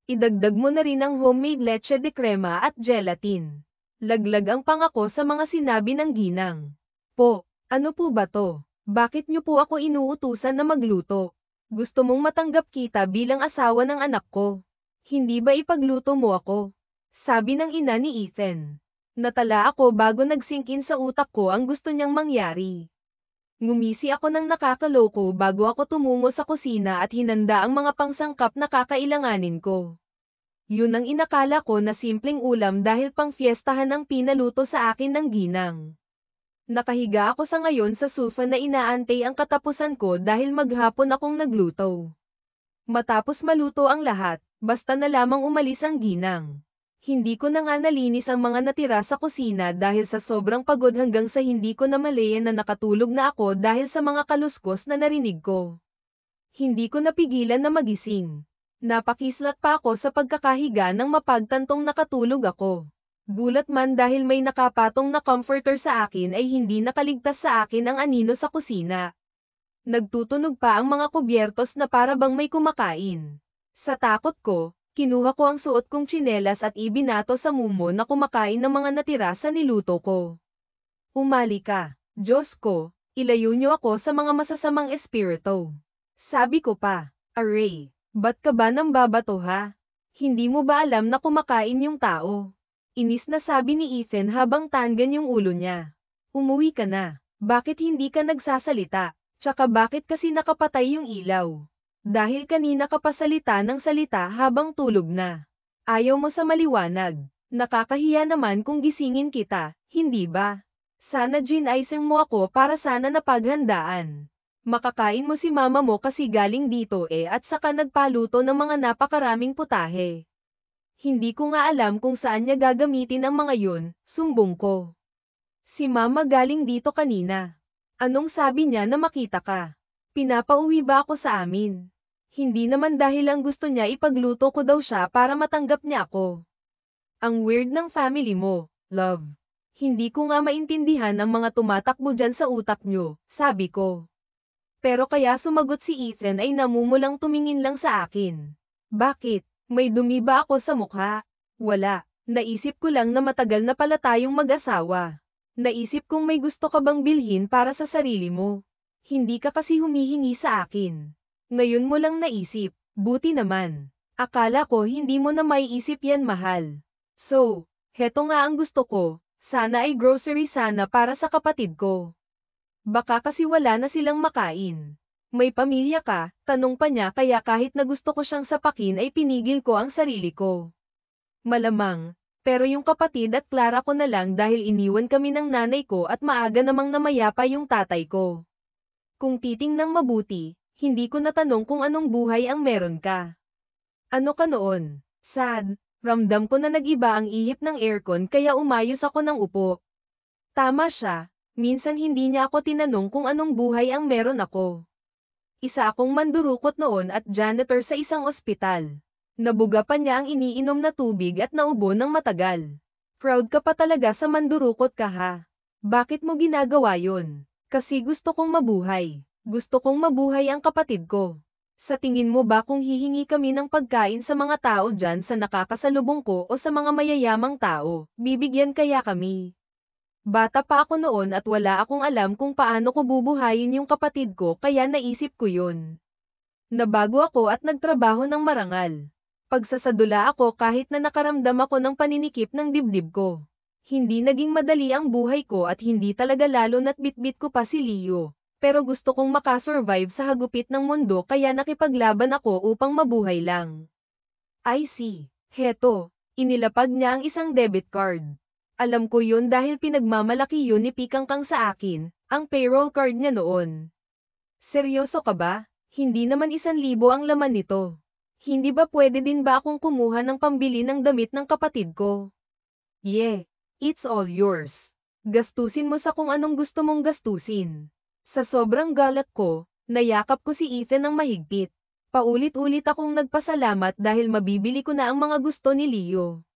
Idagdag mo na rin ang homemade leche de crema at gelatin. Laglag ang pangako sa mga sinabi ng ginang. Po. Ano po ba to? Bakit niyo po ako inuutusan na magluto? Gusto mong matanggap kita bilang asawa ng anak ko? Hindi ba ipagluto mo ako? Sabi ng ina ni Ethan. Natala ako bago nag-sink in sa utak ko ang gusto niyang mangyari. Ngumisi ako ng nakakaloko bago ako tumungo sa kusina at hinanda ang mga pangsangkap na kakailanganin ko. Yun ang inakala ko na simpleng ulam dahil pang fiestahan ang pinaluto sa akin ng ginang. Nakahiga ako sa ngayon sa sofa na inaantay ang katapusan ko dahil maghapon akong nagluto. Matapos maluto ang lahat, basta na lamang umalis ang ginang. Hindi ko na nga nalinis ang mga natira sa kusina dahil sa sobrang pagod hanggang sa hindi ko na malayan na nakatulog na ako dahil sa mga kaluskos na narinig ko. Hindi ko napigilan na magising. Napakislat pa ako sa pagkakahiga nang mapagtantong nakatulog ako. Gulat man dahil may nakapatong na comforter sa akin ay hindi nakaligtas sa akin ang anino sa kusina. Nagtutunog pa ang mga kubyertos na para bang may kumakain. Sa takot ko, kinuha ko ang suot kong tsinelas at ibinato sa mumo na kumakain ng mga natira sa niluto ko. Umali ka, Diyos ko, ilayo niyo ako sa mga masasamang espiritu. Sabi ko pa, Aray, ba't ka ba nang babato ha? Hindi mo ba alam na kumakain yung tao? Inis na sabi ni Ethan habang tanggan yung ulo niya. Umuwi ka na. Bakit hindi ka nagsasalita? Tsaka bakit kasi nakapatay yung ilaw? Dahil kanina ka pa salita ng salita habang tulog na. Ayaw mo sa maliwanag. Nakakahiya naman kung gisingin kita, hindi ba? Sana ginaising mo ako para sana napaghandaan. Makakain mo si mama mo kasi galing dito at saka nagpaluto ng mga napakaraming putahe. Hindi ko nga alam kung saan niya gagamitin ang mga yun, sumbong ko. Si mama galing dito kanina. Anong sabi niya na makita ka? Pinapauwi ba ako sa amin? Hindi naman dahil ang gusto niya ipagluto ko daw siya para matanggap niya ako. Ang weird ng family mo, love. Hindi ko nga maintindihan ang mga tumatakbo dyan sa utak niyo, sabi ko. Pero kaya sumagot si Ethan ay namumulang tumingin lang sa akin. Bakit? May dumi ba ako sa mukha? Wala. Naisip ko lang na matagal na pala tayong mag-asawa. Naisip kong may gusto ka bang bilhin para sa sarili mo. Hindi ka kasi humihingi sa akin. Ngayon mo lang naisip, buti naman. Akala ko hindi mo na maiisip yan mahal. So, heto nga ang gusto ko, sana ay grocery sana para sa kapatid ko. Baka kasi wala na silang makain. May pamilya ka, tanong pa niya kaya kahit na gusto ko siyang sapakin ay pinigil ko ang sarili ko. Malamang. Pero yung kapatid at Clara ko na lang dahil iniwan kami ng nanay ko at maaga namang namayapa yung tatay ko. Kung titingnang mabuti, hindi ko natanong kung anong buhay ang meron ka. Ano ka noon? Sad. Ramdam ko na nag-iba ang ihip ng aircon kaya umayos ako ng upo. Tama siya, minsan hindi niya ako tinanong kung anong buhay ang meron ako. Isa akong mandurukot noon at janitor sa isang ospital. Nabuga pa niya ang iniinom na tubig at naubo ng matagal. Proud ka pa talaga sa mandurukot ka ha. Bakit mo ginagawa yun? Kasi gusto kong mabuhay. Gusto kong mabuhay ang kapatid ko. Sa tingin mo ba kung hihingi kami ng pagkain sa mga tao dyan sa nakakasalubong ko o sa mga mayayamang tao, bibigyan kaya kami? Bata pa ako noon at wala akong alam kung paano ko bubuhayin yung kapatid ko kaya naisip ko yun. Nabago ako at nagtrabaho ng marangal. Pagsasadula ako kahit na nakaramdam ako ng paninikip ng dibdib ko. Hindi naging madali ang buhay ko at hindi talaga lalo na't bitbit ko pa si Leo. Pero gusto kong makasurvive sa hagupit ng mundo kaya nakipaglaban ako upang mabuhay lang. I see. Heto, inilapag niya ang isang debit card. Alam ko yun dahil pinagmamalaki yun ni Pikangkang sa akin, ang payroll card niya noon. Seryoso ka ba? Hindi naman 1,000 ang laman nito. Hindi ba pwede din ba akong kumuha ng pambili ng damit ng kapatid ko? Yeah, it's all yours. Gastusin mo sa kung anong gusto mong gastusin. Sa sobrang galak ko, nayakap ko si Ethan ng mahigpit. Paulit-ulit akong nagpasalamat dahil mabibili ko na ang mga gusto ni Leo.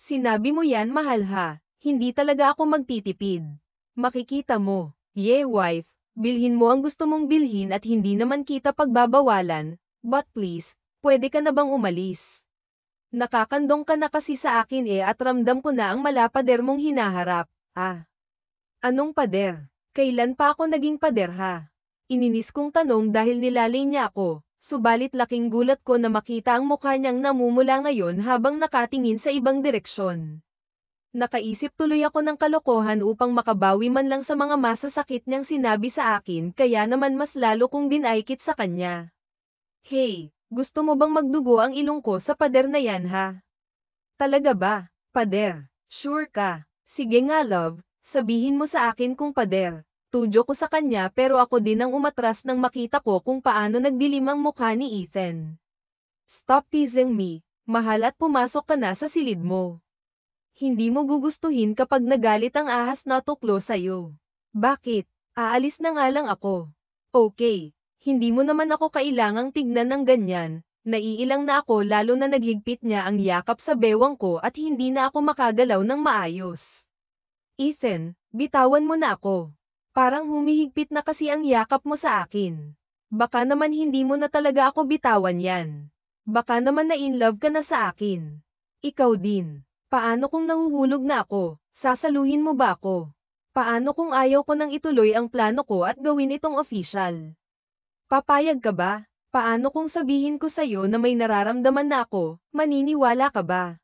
Sinabi mo yan mahal ha, hindi talaga ako magtitipid. Makikita mo, yeah wife, bilhin mo ang gusto mong bilhin at hindi naman kita pagbabawalan, but please, pwede ka na bang umalis? Nakakandong ka na kasi sa akin at ramdam ko na ang malapader mong hinaharap. Ah. Anong pader? Kailan pa ako naging pader ha? Ininis kong tanong dahil nilalay niya ako, subalit laking gulat ko na makita ang mukha niyang namumula ngayon habang nakatingin sa ibang direksyon. Nakaisip tuloy ako ng kalokohan upang makabawi man lang sa mga masasakit niyang sinabi sa akin kaya naman mas lalo kong dinaikit sa kanya. Hey! Gusto mo bang magdugo ang ilong ko sa pader na yan ha? Talaga ba? Pader? Sure ka? Sige nga love, sabihin mo sa akin kung pader. Tudyo ko sa kanya pero ako din ang umatras nang makita ko kung paano nagdilim ang mukha ni Ethan. Stop teasing me, mahal at pumasok ka na sa silid mo. Hindi mo gugustuhin kapag nagalit ang ahas na tuklo sa'yo. Bakit? Aalis na nga lang ako. Okay. Hindi mo naman ako kailangang tignan ng ganyan, naiilang na ako lalo na naghigpit niya ang yakap sa bewang ko at hindi na ako makagalaw ng maayos. Ethan, bitawan mo na ako. Parang humihigpit na kasi ang yakap mo sa akin. Baka naman hindi mo na talaga ako bitawan yan. Baka naman na in love ka na sa akin. Ikaw din. Paano kung nahuhulog na ako? Sasaluhin mo ba ako? Paano kung ayaw ko nang ituloy ang plano ko at gawin itong official? Papayag ka ba? Paano kung sabihin ko sa'yo na may nararamdaman na ako, maniniwala ka ba?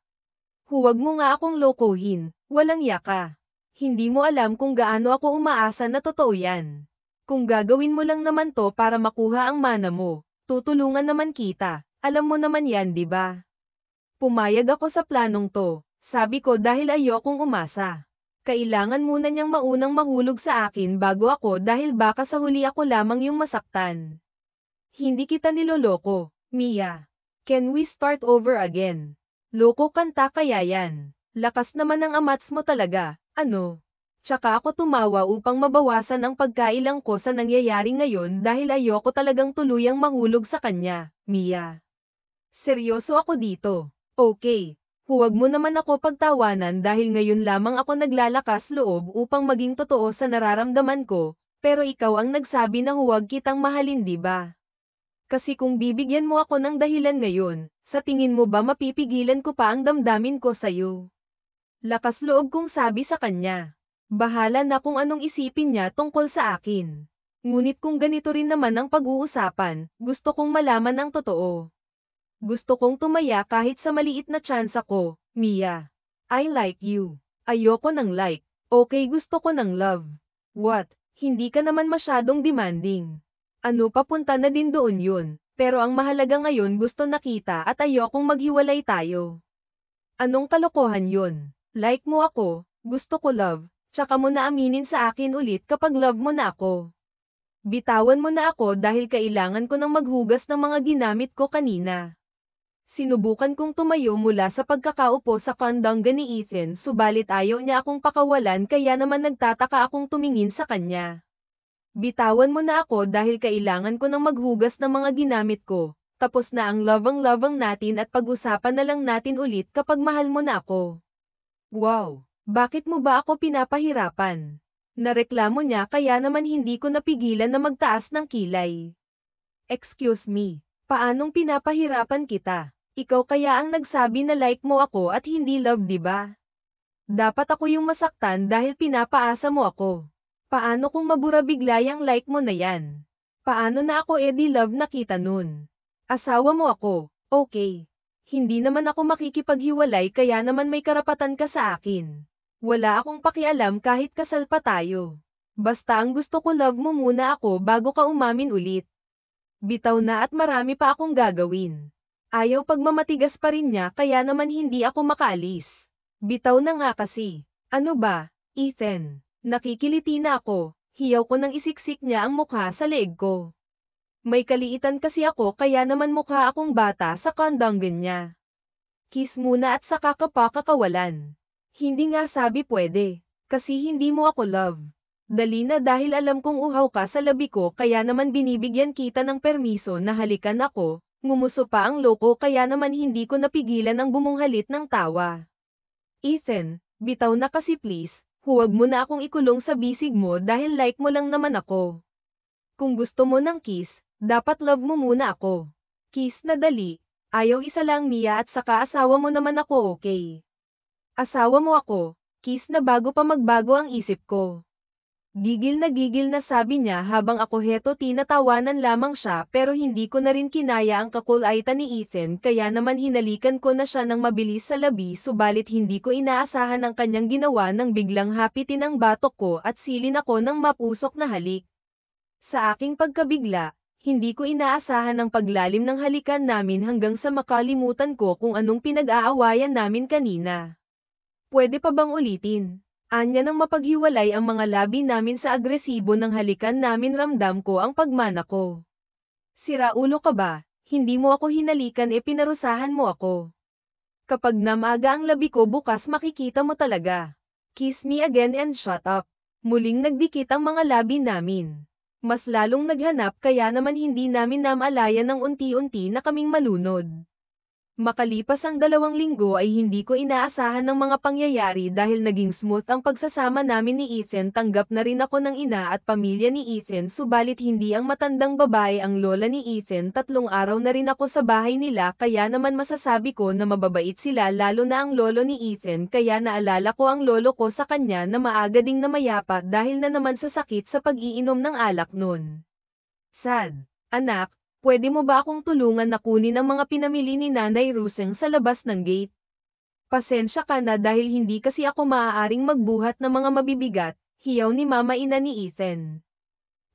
Huwag mo nga akong lokohin, walang yaka. Hindi mo alam kung gaano ako umaasa na totoo yan. Kung gagawin mo lang naman to para makuha ang mana mo, tutulungan naman kita, alam mo naman yan di ba? Pumayag ako sa planong to, sabi ko dahil ayokong umasa. Kailangan muna niyang maunang mahulog sa akin bago ako dahil baka sa huli ako lamang yung masaktan. Hindi kita niloloko, Mia. Can we start over again? Loko kanta kaya yan. Lakas naman ng amats mo talaga, ano? Tsaka ako tumawa upang mabawasan ang pagkailang ko sa nangyayari ngayon dahil ayoko talagang tuluyang mahulog sa kanya, Mia. Seryoso ako dito. Okay. Huwag mo naman ako pagtawanan dahil ngayon lamang ako naglalakas loob upang maging totoo sa nararamdaman ko, pero ikaw ang nagsabi na huwag kitang mahalin di ba? Kasi kung bibigyan mo ako ng dahilan ngayon, sa tingin mo ba mapipigilan ko pa ang damdamin ko sa'yo? Lakas loob kong sabi sa kanya. Bahala na kung anong isipin niya tungkol sa akin. Ngunit kung ganito rin naman ang pag-uusapan, gusto kong malaman ang totoo. Gusto kong tumaya kahit sa maliit na tsansa ko, Mia. I like you. Ayoko ng like. Okay gusto ko ng love. What? Hindi ka naman masyadong demanding. Ano papunta na din doon yun, pero ang mahalaga ngayon gusto nakita at ayokong maghiwalay tayo. Anong kalokohan yun? Like mo ako, gusto ko love, tsaka mo na aminin sa akin ulit kapag love mo na ako. Bitawan mo na ako dahil kailangan ko nang maghugas ng mga ginamit ko kanina. Sinubukan kong tumayo mula sa pagkakaupo sa kandangga ni Ethan subalit ayaw niya akong pakawalan kaya naman nagtataka akong tumingin sa kanya. Bitawan mo na ako dahil kailangan ko nang maghugas ng mga ginamit ko, tapos na ang lovang-lovang natin at pag-usapan na lang natin ulit kapag mahal mo na ako. Wow! Bakit mo ba ako pinapahirapan? Nareklamo niya kaya naman hindi ko napigilan na magtaas ng kilay. Excuse me, paanong pinapahirapan kita? Ikaw kaya ang nagsabi na like mo ako at hindi love di ba? Dapat ako yung masaktan dahil pinapaasa mo ako. Paano kung mabura bigla yung like mo na yan? Paano na ako di love nakita nun? Asawa mo ako, okay. Hindi naman ako makikipaghiwalay kaya naman may karapatan ka sa akin. Wala akong pakialam kahit kasal pa tayo. Basta ang gusto ko love mo muna ako bago ka umamin ulit. Bitaw na at marami pa akong gagawin. Ayaw pagmamatigas pa rin niya kaya naman hindi ako makaalis. Bitaw na nga kasi. Ano ba, Ethan? Nakikiliti na ako. Hiyaw ko nang isiksik niya ang mukha sa leeg ko. May kaliitan kasi ako kaya naman mukha akong bata sa kandanggan niya. Kiss muna at saka ka pa kakawalan. Hindi nga sabi pwede. Kasi hindi mo ako love. Dali na dahil alam kong uhaw ka sa labi ko kaya naman binibigyan kita ng permiso na halikan ako. Ngumuso pa ang loko kaya naman hindi ko napigilan ang bumunghalit ng tawa. Ethan, bitaw na kasi please, huwag mo na akong ikulong sa bisig mo dahil like mo lang naman ako. Kung gusto mo ng kiss, dapat love mo muna ako. Kiss na dali, ayaw isa lang Mia at saka asawa mo naman ako okay. Asawa mo ako, kiss na bago pa magbago ang isip ko. Gigil na sabi niya habang ako heto tinatawanan lamang siya pero hindi ko na rin kinaya ang kakulaitan ni Ethan kaya naman hinalikan ko na siya ng mabilis sa labi subalit hindi ko inaasahan ang kanyang ginawa nang biglang hapitin ang batok ko at silin ako ng mapusok na halik. Sa aking pagkabigla, hindi ko inaasahan ang paglalim ng halikan namin hanggang sa makalimutan ko kung anong pinag-aawayan namin kanina. Pwede pa bang ulitin? Anya nang mapaghiwalay ang mga labi namin sa agresibo ng halikan namin ramdam ko ang pagmana ko. Sira ulo ka ba? Hindi mo ako hinalikan pinarusahan mo ako. Kapag namaga ang labi ko bukas makikita mo talaga. Kiss me again and shut up. Muling nagdikit ang mga labi namin. Mas lalong naghanap kaya naman hindi namin namalayan ng unti-unti na kaming malunod. Makalipas ang 2 linggo ay hindi ko inaasahan ng mga pangyayari dahil naging smooth ang pagsasama namin ni Ethan. Tanggap na rin ako ng ina at pamilya ni Ethan, subalit hindi ang matandang babae ang lola ni Ethan. 3 araw na rin ako sa bahay nila, kaya naman masasabi ko na mababait sila, lalo na ang lolo ni Ethan, kaya naalala ko ang lolo ko sa kanya na maaga ding namayapa dahil na naman sa sakit sa pag-iinom ng alak nun. Sad. Anak, pwede mo ba akong tulungan na kunin ang mga pinamili ni Nanay Ruseng sa labas ng gate? Pasensya ka na dahil hindi kasi ako maaaring magbuhat ng mga mabibigat, hiyaw ni Mama ina ni Ethan.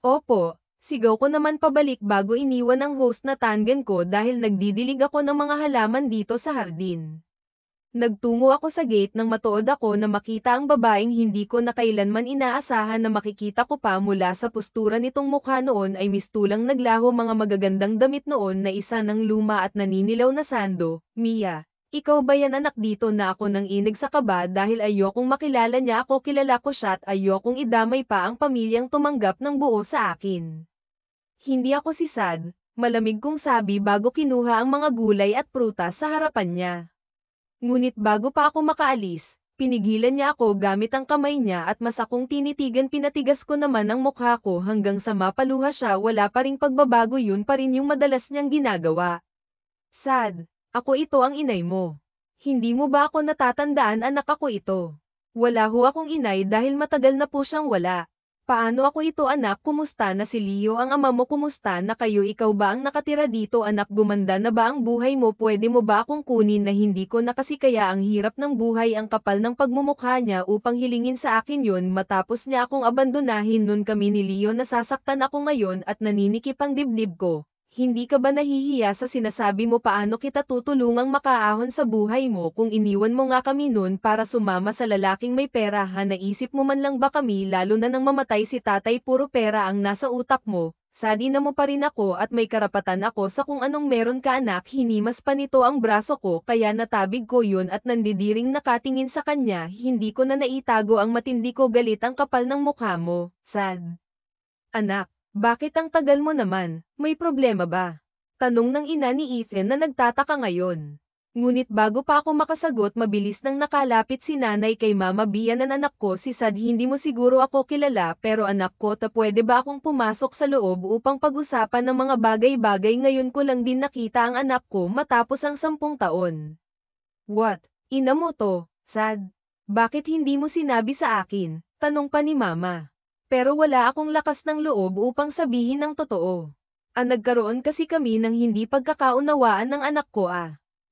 Opo, sigaw ko naman pabalik bago iniwan ang host na tanggen ko dahil nagdidilig ako ng mga halaman dito sa hardin. Nagtungo ako sa gate nang matuod ako na makita ang babaeng hindi ko na kailanman inaasahan na makikita ko pa. Mula sa postura nitong mukha noon ay mistulang naglaho mga magagandang damit noon na isa ng luma at naninilaw na sando. Mia, ikaw ba yan anak? Dito na ako nang inig sa kaba dahil ayokong makilala niya ako. Kilala ko siya at ayokong idamay pa ang pamilyang tumanggap ng buo sa akin. Hindi ako si Sad, malamig kong sabi bago kinuha ang mga gulay at prutas sa harapan niya. Ngunit bago pa ako makaalis, pinigilan niya ako gamit ang kamay niya at mas akong tinitigan. Pinatigas ko naman ang mukha ko hanggang sa mapaluha siya. Wala pa ring pagbabago, yun pa rin yung madalas niyang ginagawa. Sad, ako ito ang inay mo. Hindi mo ba ako natatandaan? Anak, ako ito. Wala ho akong inay dahil matagal na po siyang wala. Paano ako ito anak? Kumusta na si Leo ang ama mo? Kumusta na kayo? Ikaw ba ang nakatira dito anak? Gumanda na ba ang buhay mo? Pwede mo ba akong kunin na hindi ko na kasi kaya ang hirap ng buhay? Ang kapal ng pagmumukha niya upang hilingin sa akin yon matapos niya akong abandonahin. Nun kami ni Leo, nasasaktan ako ngayon at naninikip ang dibdib ko. Hindi ka ba nahihiya sa sinasabi mo? Paano kita tutulungang makaahon sa buhay mo kung iniwan mo nga kami nun para sumama sa lalaking may pera? Naisip mo man lang ba kami? Lalo na nang mamatay si tatay, puro pera ang nasa utak mo. Sadi na mo pa rin ako at may karapatan ako sa kung anong meron ka anak. Hinimas pa nito ang braso ko kaya natabig ko yun at nandidiring nakatingin sa kanya. Hindi ko na naitago ang matindi ko galit. Ang kapal ng mukha mo, Sad. Anak. Bakit ang tagal mo naman? May problema ba? Tanong ng ina ni Ethan na nagtataka ngayon. Ngunit bago pa ako makasagot, mabilis nang nakalapit si nanay kay Mama Bia. Na anak ko si Sad, hindi mo siguro ako kilala pero anak ko, pwede ba akong pumasok sa loob upang pag-usapan ng mga bagay-bagay? Ngayon ko lang din nakita ang anak ko matapos ang 10 taon. What? Ina mo to, Sad? Bakit hindi mo sinabi sa akin? Tanong pa ni Mama. Pero wala akong lakas ng loob upang sabihin ang totoo. Nagkaroon kasi kami ng hindi pagkakaunawaan ng anak ko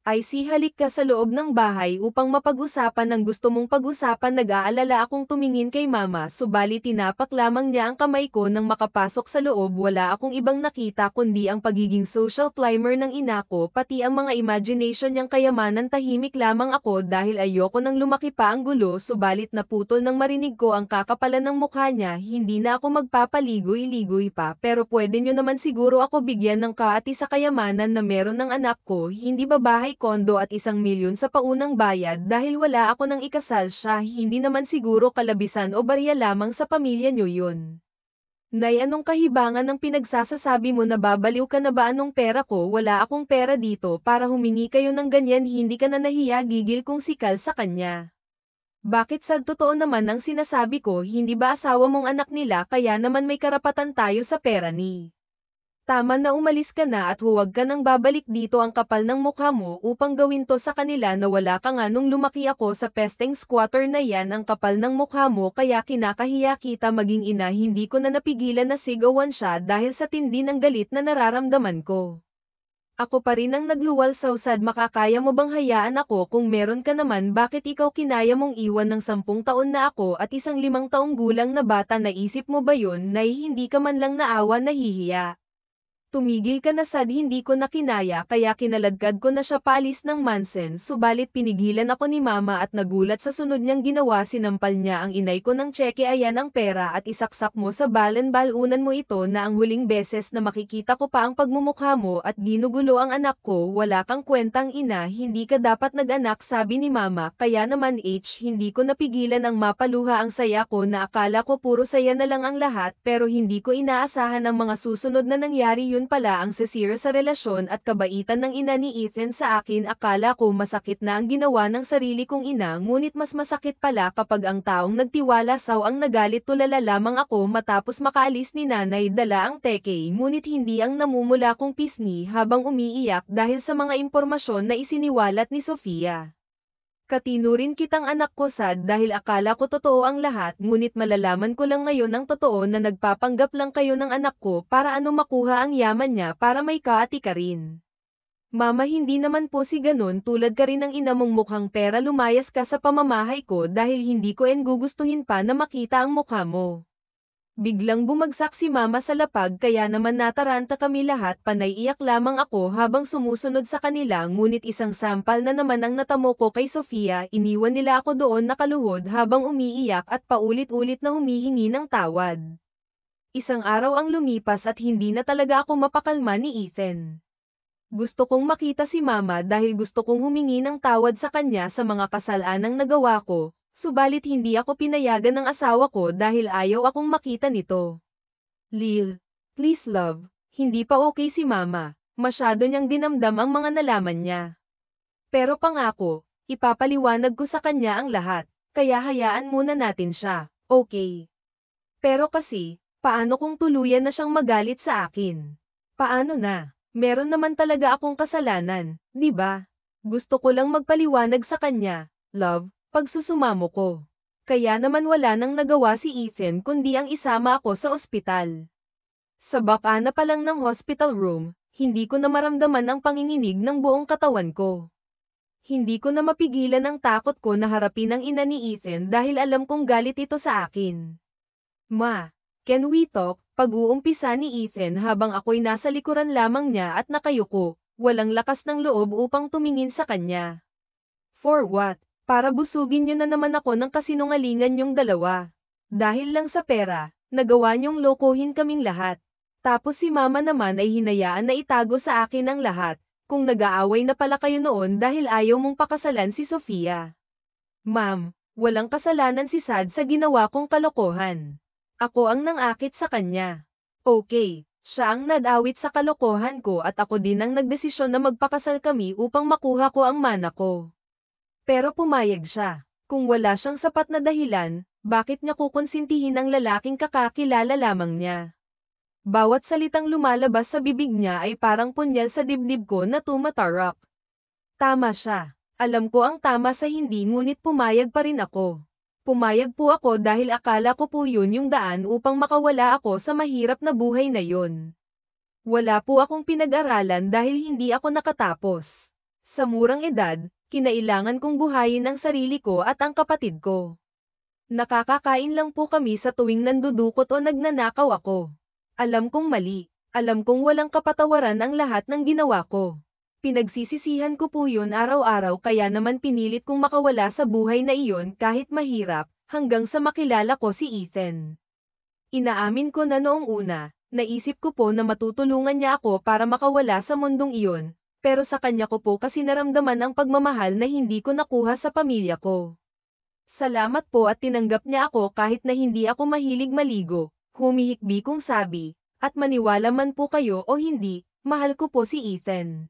Ay halik ka sa loob ng bahay upang mapag-usapan ang gusto mong pag-usapan. Nag-aalala akong tumingin kay Mama, subalit tinapak lamang niya ang kamay ko nang makapasok sa loob. Wala akong ibang nakita kundi ang pagiging social climber ng ina ko, pati ang mga imagination niyang kayamanan. Tahimik lamang ako dahil ayoko nang lumaki pa ang gulo, subalit naputol nang marinig ko ang kakapalan ng mukha niya. Hindi na ako magpapaligoy-ligoy pa, pero pwede niyo naman siguro ako bigyan ng kaati sa kayamanan na meron ng anak ko. Hindi ba bahay, kondo at 1 milyon sa paunang bayad dahil wala ako nang ikasal siya? Hindi naman siguro kalabisan o barya lamang sa pamilya niyo yun. Nay, anong kahibangan ng pinagsasasabi mo? Nababaliw ka na ba? Anong pera ko? Wala akong pera dito para humingi kayo ng ganyan. Hindi ka na nahiya? Gigil kong sikal sa kanya. Bakit Sad? Totoo naman ang sinasabi ko. Hindi ba asawa mong anak nila, kaya naman may karapatan tayo sa pera ni. Tama na, umalis ka na at huwag ka nang babalik dito. Ang kapal ng mukha mo upang gawin to sa kanila na wala ka nga nung lumaki ako sa pesteng squatter na yan. Ang kapal ng mukha mo kaya kinakahiya kita maging ina. Hindi ko na napigilan na sigawan siya dahil sa tindi ng galit na nararamdaman ko. Ako pa rin ang nagluwal sa Sad. Makakaya mo bang hayaan ako? Kung meron ka naman, bakit ikaw kinaya mong iwan ng 10 taon na ako at isang 5 taong gulang na bata? Naisip mo ba yun? Nay, hindi ka man lang naawa, nahihiya? Tumigil ka na Sad, hindi ko na kinaya kaya kinaladkad ko na siya paalis ng mansen, subalit pinigilan ako ni Mama at nagulat sa sunod niyang ginawa. Sinampal niya ang inay ko ng tseke. Ayan ang pera at isaksak mo sa balan-balunan mo ito na ang huling beses na makikita ko pa ang pagmumukha mo at ginugulo ang anak ko. Wala kang kwentang ina, hindi ka dapat nag-anak, sabi ni Mama. Kaya naman hindi ko napigilan ang mapaluha. Ang saya ko na akala ko puro saya na lang ang lahat pero hindi ko inaasahan ang mga susunod na nangyari. Yun yun pala ang sisira sa relasyon at kabaitan ng ina ni Ethan sa akin. Akala ko masakit na ang ginawa ng sarili kong ina, ngunit mas masakit pala kapag ang taong nagtiwala saw ang nagalit. Tulala lamang ako matapos makaalis ni nanay dala ang teke, ngunit hindi ang namumula kong pisngi habang umiiyak dahil sa mga impormasyon na isiniwalat ni Sofia. Katinurin kitang anak ko, sad, dahil akala ko totoo ang lahat, ngunit malalaman ko lang ngayon ang totoo na nagpapanggap lang kayo ng anak ko para makuha ang yaman niya para may kaati ka rin. Mama, hindi naman po si ganun, tulad ka rin ng ina mong mukhang pera, lumayas ka sa pamamahay ko dahil hindi ko gugustuhin pa na makita ang mukha mo. Biglang bumagsak si mama sa lapag kaya naman nataranta kami lahat. Panay iyak lamang ako habang sumusunod sa kanila, ngunit isang sampal na naman ang natamo ko kay Sofia. Iniwan nila ako doon nakaluhod habang umiiyak at paulit-ulit na humihingi ng tawad. Isang araw ang lumipas at hindi na talaga ako mapakalma ni Ethan. Gusto kong makita si mama dahil gusto kong humingi ng tawad sa kanya sa mga kasalanang nagawa ko. Subalit hindi ako pinayagan ng asawa ko dahil ayaw akong makita nito. Lil, please love, hindi pa okay si mama, masyado niyang dinamdam ang mga nalaman niya. Pero pangako, ipapaliwanag ko sa kanya ang lahat, kaya hayaan muna natin siya, okay? Pero kasi, paano kung tuluyan na siyang magalit sa akin? Paano na? Meron naman talaga akong kasalanan, di ba? Gusto ko lang magpaliwanag sa kanya, love, pagsusumamo ko. Kaya naman wala nang nagawa si Ethan kundi ang isama ako sa ospital. Sa baka na pa lang ng hospital room, hindi ko na maramdaman ang panginginig ng buong katawan ko. Hindi ko na mapigilan ang takot ko na harapin ang ina ni Ethan dahil alam kong galit ito sa akin. Ma, can we talk? Pag-uumpisa ni Ethan habang ako'y nasa likuran lamang niya at nakayuko, walang lakas ng loob upang tumingin sa kanya. For what? Para busugin niyo na naman ako ng kasinungalingan yung dalawa. Dahil lang sa pera, nagawa niyong lokohin kaming lahat. Tapos si mama naman ay hinayaan na itago sa akin ang lahat, kung nag-aaway na pala kayo noon dahil ayaw mong pakasalan si Sofia. Ma'am, walang kasalanan si Sad sa ginawa kong kalokohan. Ako ang nangakit sa kanya. Okay, siya ang nadawit sa kalokohan ko at ako din ang nagdesisyon na magpakasal kami upang makuha ko ang mana ko. Pero pumayag siya. Kung wala siyang sapat na dahilan, bakit niya kukonsintihin ang lalaking kakakilala lamang niya? Bawat salitang lumalabas sa bibig niya ay parang punyal sa dibdib ko na tumatarap. Tama siya. Alam ko ang tama sa hindi, ngunit pumayag pa rin ako. Pumayag po ako dahil akala ko po yun yung daan upang makawala ako sa mahirap na buhay na yun. Wala po akong pinag-aralan dahil hindi ako nakatapos. Sa murang edad, kinailangan kong buhayin ang sarili ko at ang kapatid ko. Nakakakain lang po kami sa tuwing nandudukot o nagnanakaw ako. Alam kong mali. Alam kong walang kapatawaran ang lahat ng ginawa ko. Pinagsisisihan ko po yun araw-araw, kaya naman pinilit kong makawala sa buhay na iyon kahit mahirap, hanggang sa makilala ko si Ethan. Inaamin ko na noong una, naisip ko po na matutulungan niya ako para makawala sa mundong iyon, pero sa kanya ko po kasi naramdaman ang pagmamahal na hindi ko nakuha sa pamilya ko. Salamat po at tinanggap niya ako kahit na hindi ako mahilig maligo, humihikbi kong sabi, at maniwala man po kayo o hindi, mahal ko po si Ethan.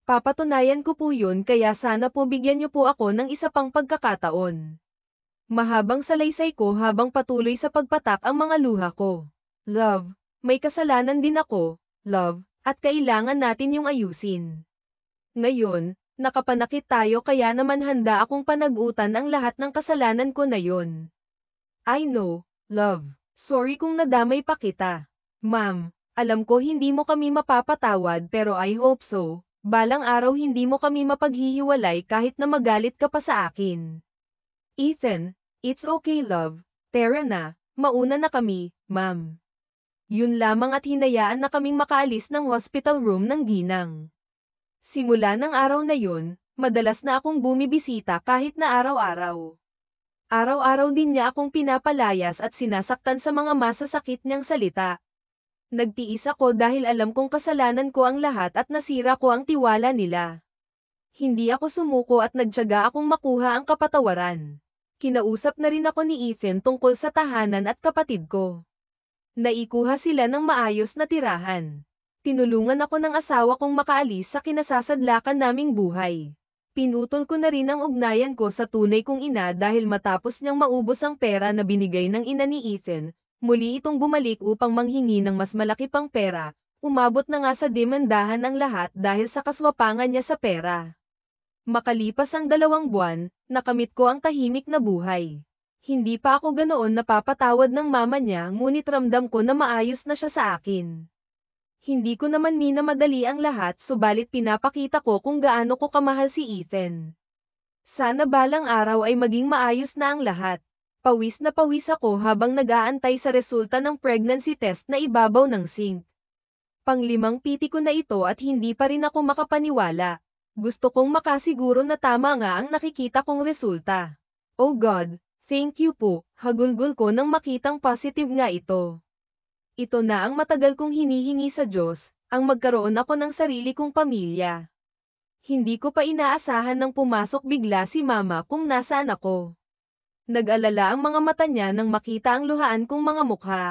Papatunayan ko po yun, kaya sana po bigyan niyo po ako ng isa pang pagkakataon. Mahabang salaysay ko habang patuloy sa pagpatak ang mga luha ko. Love, may kasalanan din ako, love, at kailangan natin yung ayusin. Ngayon, nakapanakit tayo kaya naman handa akong panagutan ang lahat ng kasalanan ko na yun. I know, love, sorry kung nadamay pa kita. Ma'am, alam ko hindi mo kami mapapatawad pero I hope so. Balang araw hindi mo kami mapaghihiwalay kahit na magalit ka pa sa akin. Ethan, it's okay love, tara na, mauna na kami, ma'am. Yun lamang at hinayaan na kaming makaalis ng hospital room ng ginang. Simula ng araw na yun, madalas na akong bumibisita kahit na araw-araw. Araw-araw din niya akong pinapalayas at sinasaktan sa mga masasakit niyang salita. Nagtiis ako dahil alam kong kasalanan ko ang lahat at nasira ko ang tiwala nila. Hindi ako sumuko at nagtiyaga akong makuha ang kapatawaran. Kinausap na rin ako ni Ethan tungkol sa tahanan at kapatid ko. Naikuha sila ng maayos na tirahan. Tinulungan ako ng asawa kong makaalis sa kinasasadlakan naming buhay. Pinutol ko na rin ang ugnayan ko sa tunay kong ina dahil matapos niyang maubos ang pera na binigay ng ina ni Ethan, muli itong bumalik upang manghingi ng mas malaki pang pera. Umabot na nga sa demandahan ang lahat dahil sa kaswapangan niya sa pera. Makalipas ang 2 buwan, nakamit ko ang tahimik na buhay. Hindi pa ako ganoon napapatawad ng mama niya ngunit ramdam ko na maayos na siya sa akin. Hindi ko naman minamadali ang lahat subalit pinapakita ko kung gaano ko kamahal si Ethan. Sana balang araw ay maging maayos na ang lahat. Pawis na pawis ako habang nag-aantay sa resulta ng pregnancy test na ibabaw ng sink. Pang-5 PT ko na ito at hindi pa rin ako makapaniwala. Gusto kong makasiguro na tama nga ang nakikita kong resulta. Oh God, thank you po, hagulgol ko nang makitang positive nga ito. Ito na ang matagal kong hinihingi sa Diyos, ang magkaroon ako ng sarili kong pamilya. Hindi ko pa inaasahan nang pumasok bigla si Mama kung nasaan ako. Nag-alala ang mga mata niya nang makita ang luhaan kong mga mukha.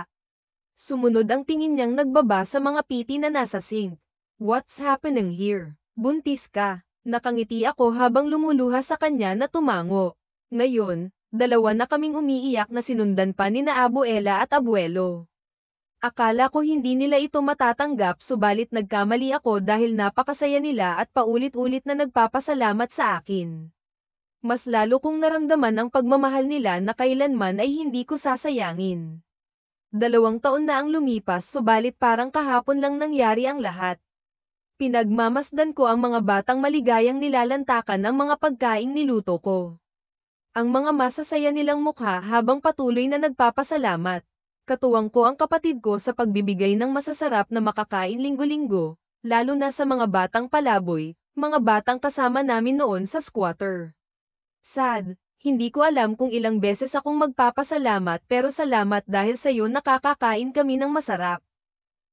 Sumunod ang tingin niyang nagbaba sa mga PT na nasa sink. What's happening here? Buntis ka. Nakangiti ako habang lumuluha sa kanya na tumango. Ngayon, 2 na kaming umiiyak na sinundan pa ni na abuela at abuelo. Akala ko hindi nila ito matatanggap subalit nagkamali ako dahil napakasaya nila at paulit-ulit na nagpapasalamat sa akin. Mas lalo kong naramdaman ang pagmamahal nila na kailanman ay hindi ko sasayangin. 2 taon na ang lumipas subalit parang kahapon lang nangyari ang lahat. Pinagmamasdan ko ang mga batang maligayang nilalantakan ang mga pagkaing niluto ko. Ang mga masasaya nilang mukha habang patuloy na nagpapasalamat. Katuwang ko ang kapatid ko sa pagbibigay ng masasarap na makakain linggo-linggo, lalo na sa mga batang palaboy, mga batang kasama namin noon sa squatter. Sad, hindi ko alam kung ilang beses akong magpapasalamat pero salamat dahil sa iyo nakakakain kami ng masarap.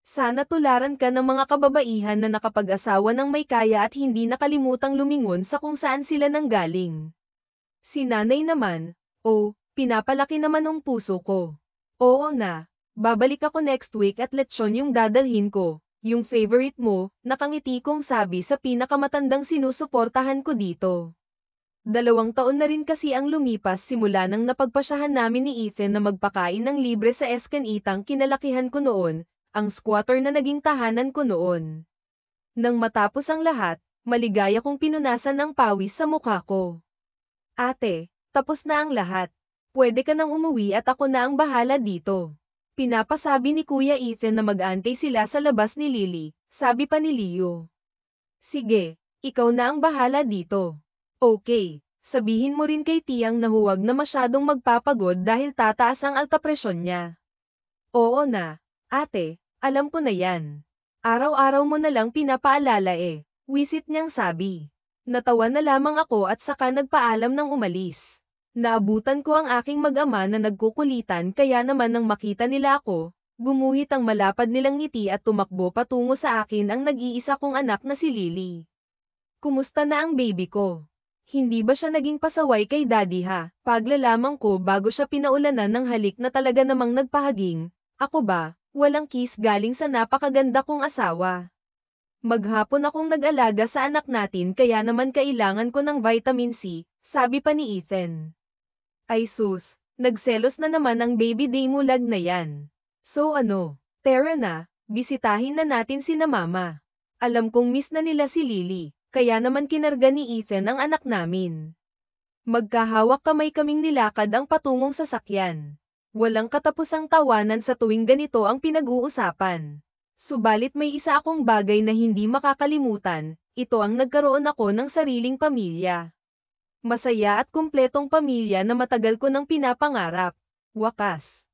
Sana tularan ka ng mga kababaihan na nakapag-asawa ng may kaya at hindi nakalimutang lumingon sa kung saan sila nanggaling. Si nanay naman, pinapalaki naman ang puso ko. Oo na, babalik ako next week at lechon yung dadalhin ko, yung favorite mo, nakangiti kong sabi sa pinakamatandang sinusuportahan ko dito. 2 taon na rin kasi ang lumipas simula nang napagpasyahan namin ni Ethan na magpakain ng libre sa eskanitang kinalakihan ko noon, ang squatter na naging tahanan ko noon. Nang matapos ang lahat, maligaya kong pinunasan ng pawis sa mukha ko. Ate, tapos na ang lahat. Pwede ka nang umuwi at ako na ang bahala dito. Pinapasabi ni Kuya Ethan na mag-antay sila sa labas ni Lily, sabi pa ni Leo. Sige, ikaw na ang bahala dito. Okay, sabihin mo rin kay Tiyang na huwag na masyadong magpapagod dahil tataas ang altapresyon niya. Oo na, ate, alam ko na yan. Araw-araw mo na lang pinapaalala wisit niyang sabi. Natawa na lamang ako at saka nagpaalam ng umalis. Naabutan ko ang aking mag-ama na nagkukulitan kaya naman nang makita nila ako, gumuhit ang malapad nilang ngiti at tumakbo patungo sa akin ang nag-iisa kong anak na si Lily. Kumusta na ang baby ko? Hindi ba siya naging pasaway kay daddy ha? Paglalamang ko bago siya pinaulanan ng halik na talaga namang nagpahaging. Ako ba? Walang kiss galing sa napakaganda kong asawa. Maghapon akong nag-alaga sa anak natin kaya naman kailangan ko ng vitamin C, sabi pa ni Ethan. Ay sus, nagselos na naman ang baby day mulag na yan. So tara na, bisitahin na natin sina mama. Alam kong miss na nila si Lily, kaya naman kinarga ni Ethan ang anak namin. Magkahawak kamay kaming nilakad ang patungong sasakyan. Walang katapusang tawanan sa tuwing ganito ang pinag-uusapan. Subalit may isa akong bagay na hindi makakalimutan, ito ang nagkaroon ako ng sariling pamilya. Masaya at kumpletong pamilya na matagal ko nang pinapangarap. Wakas.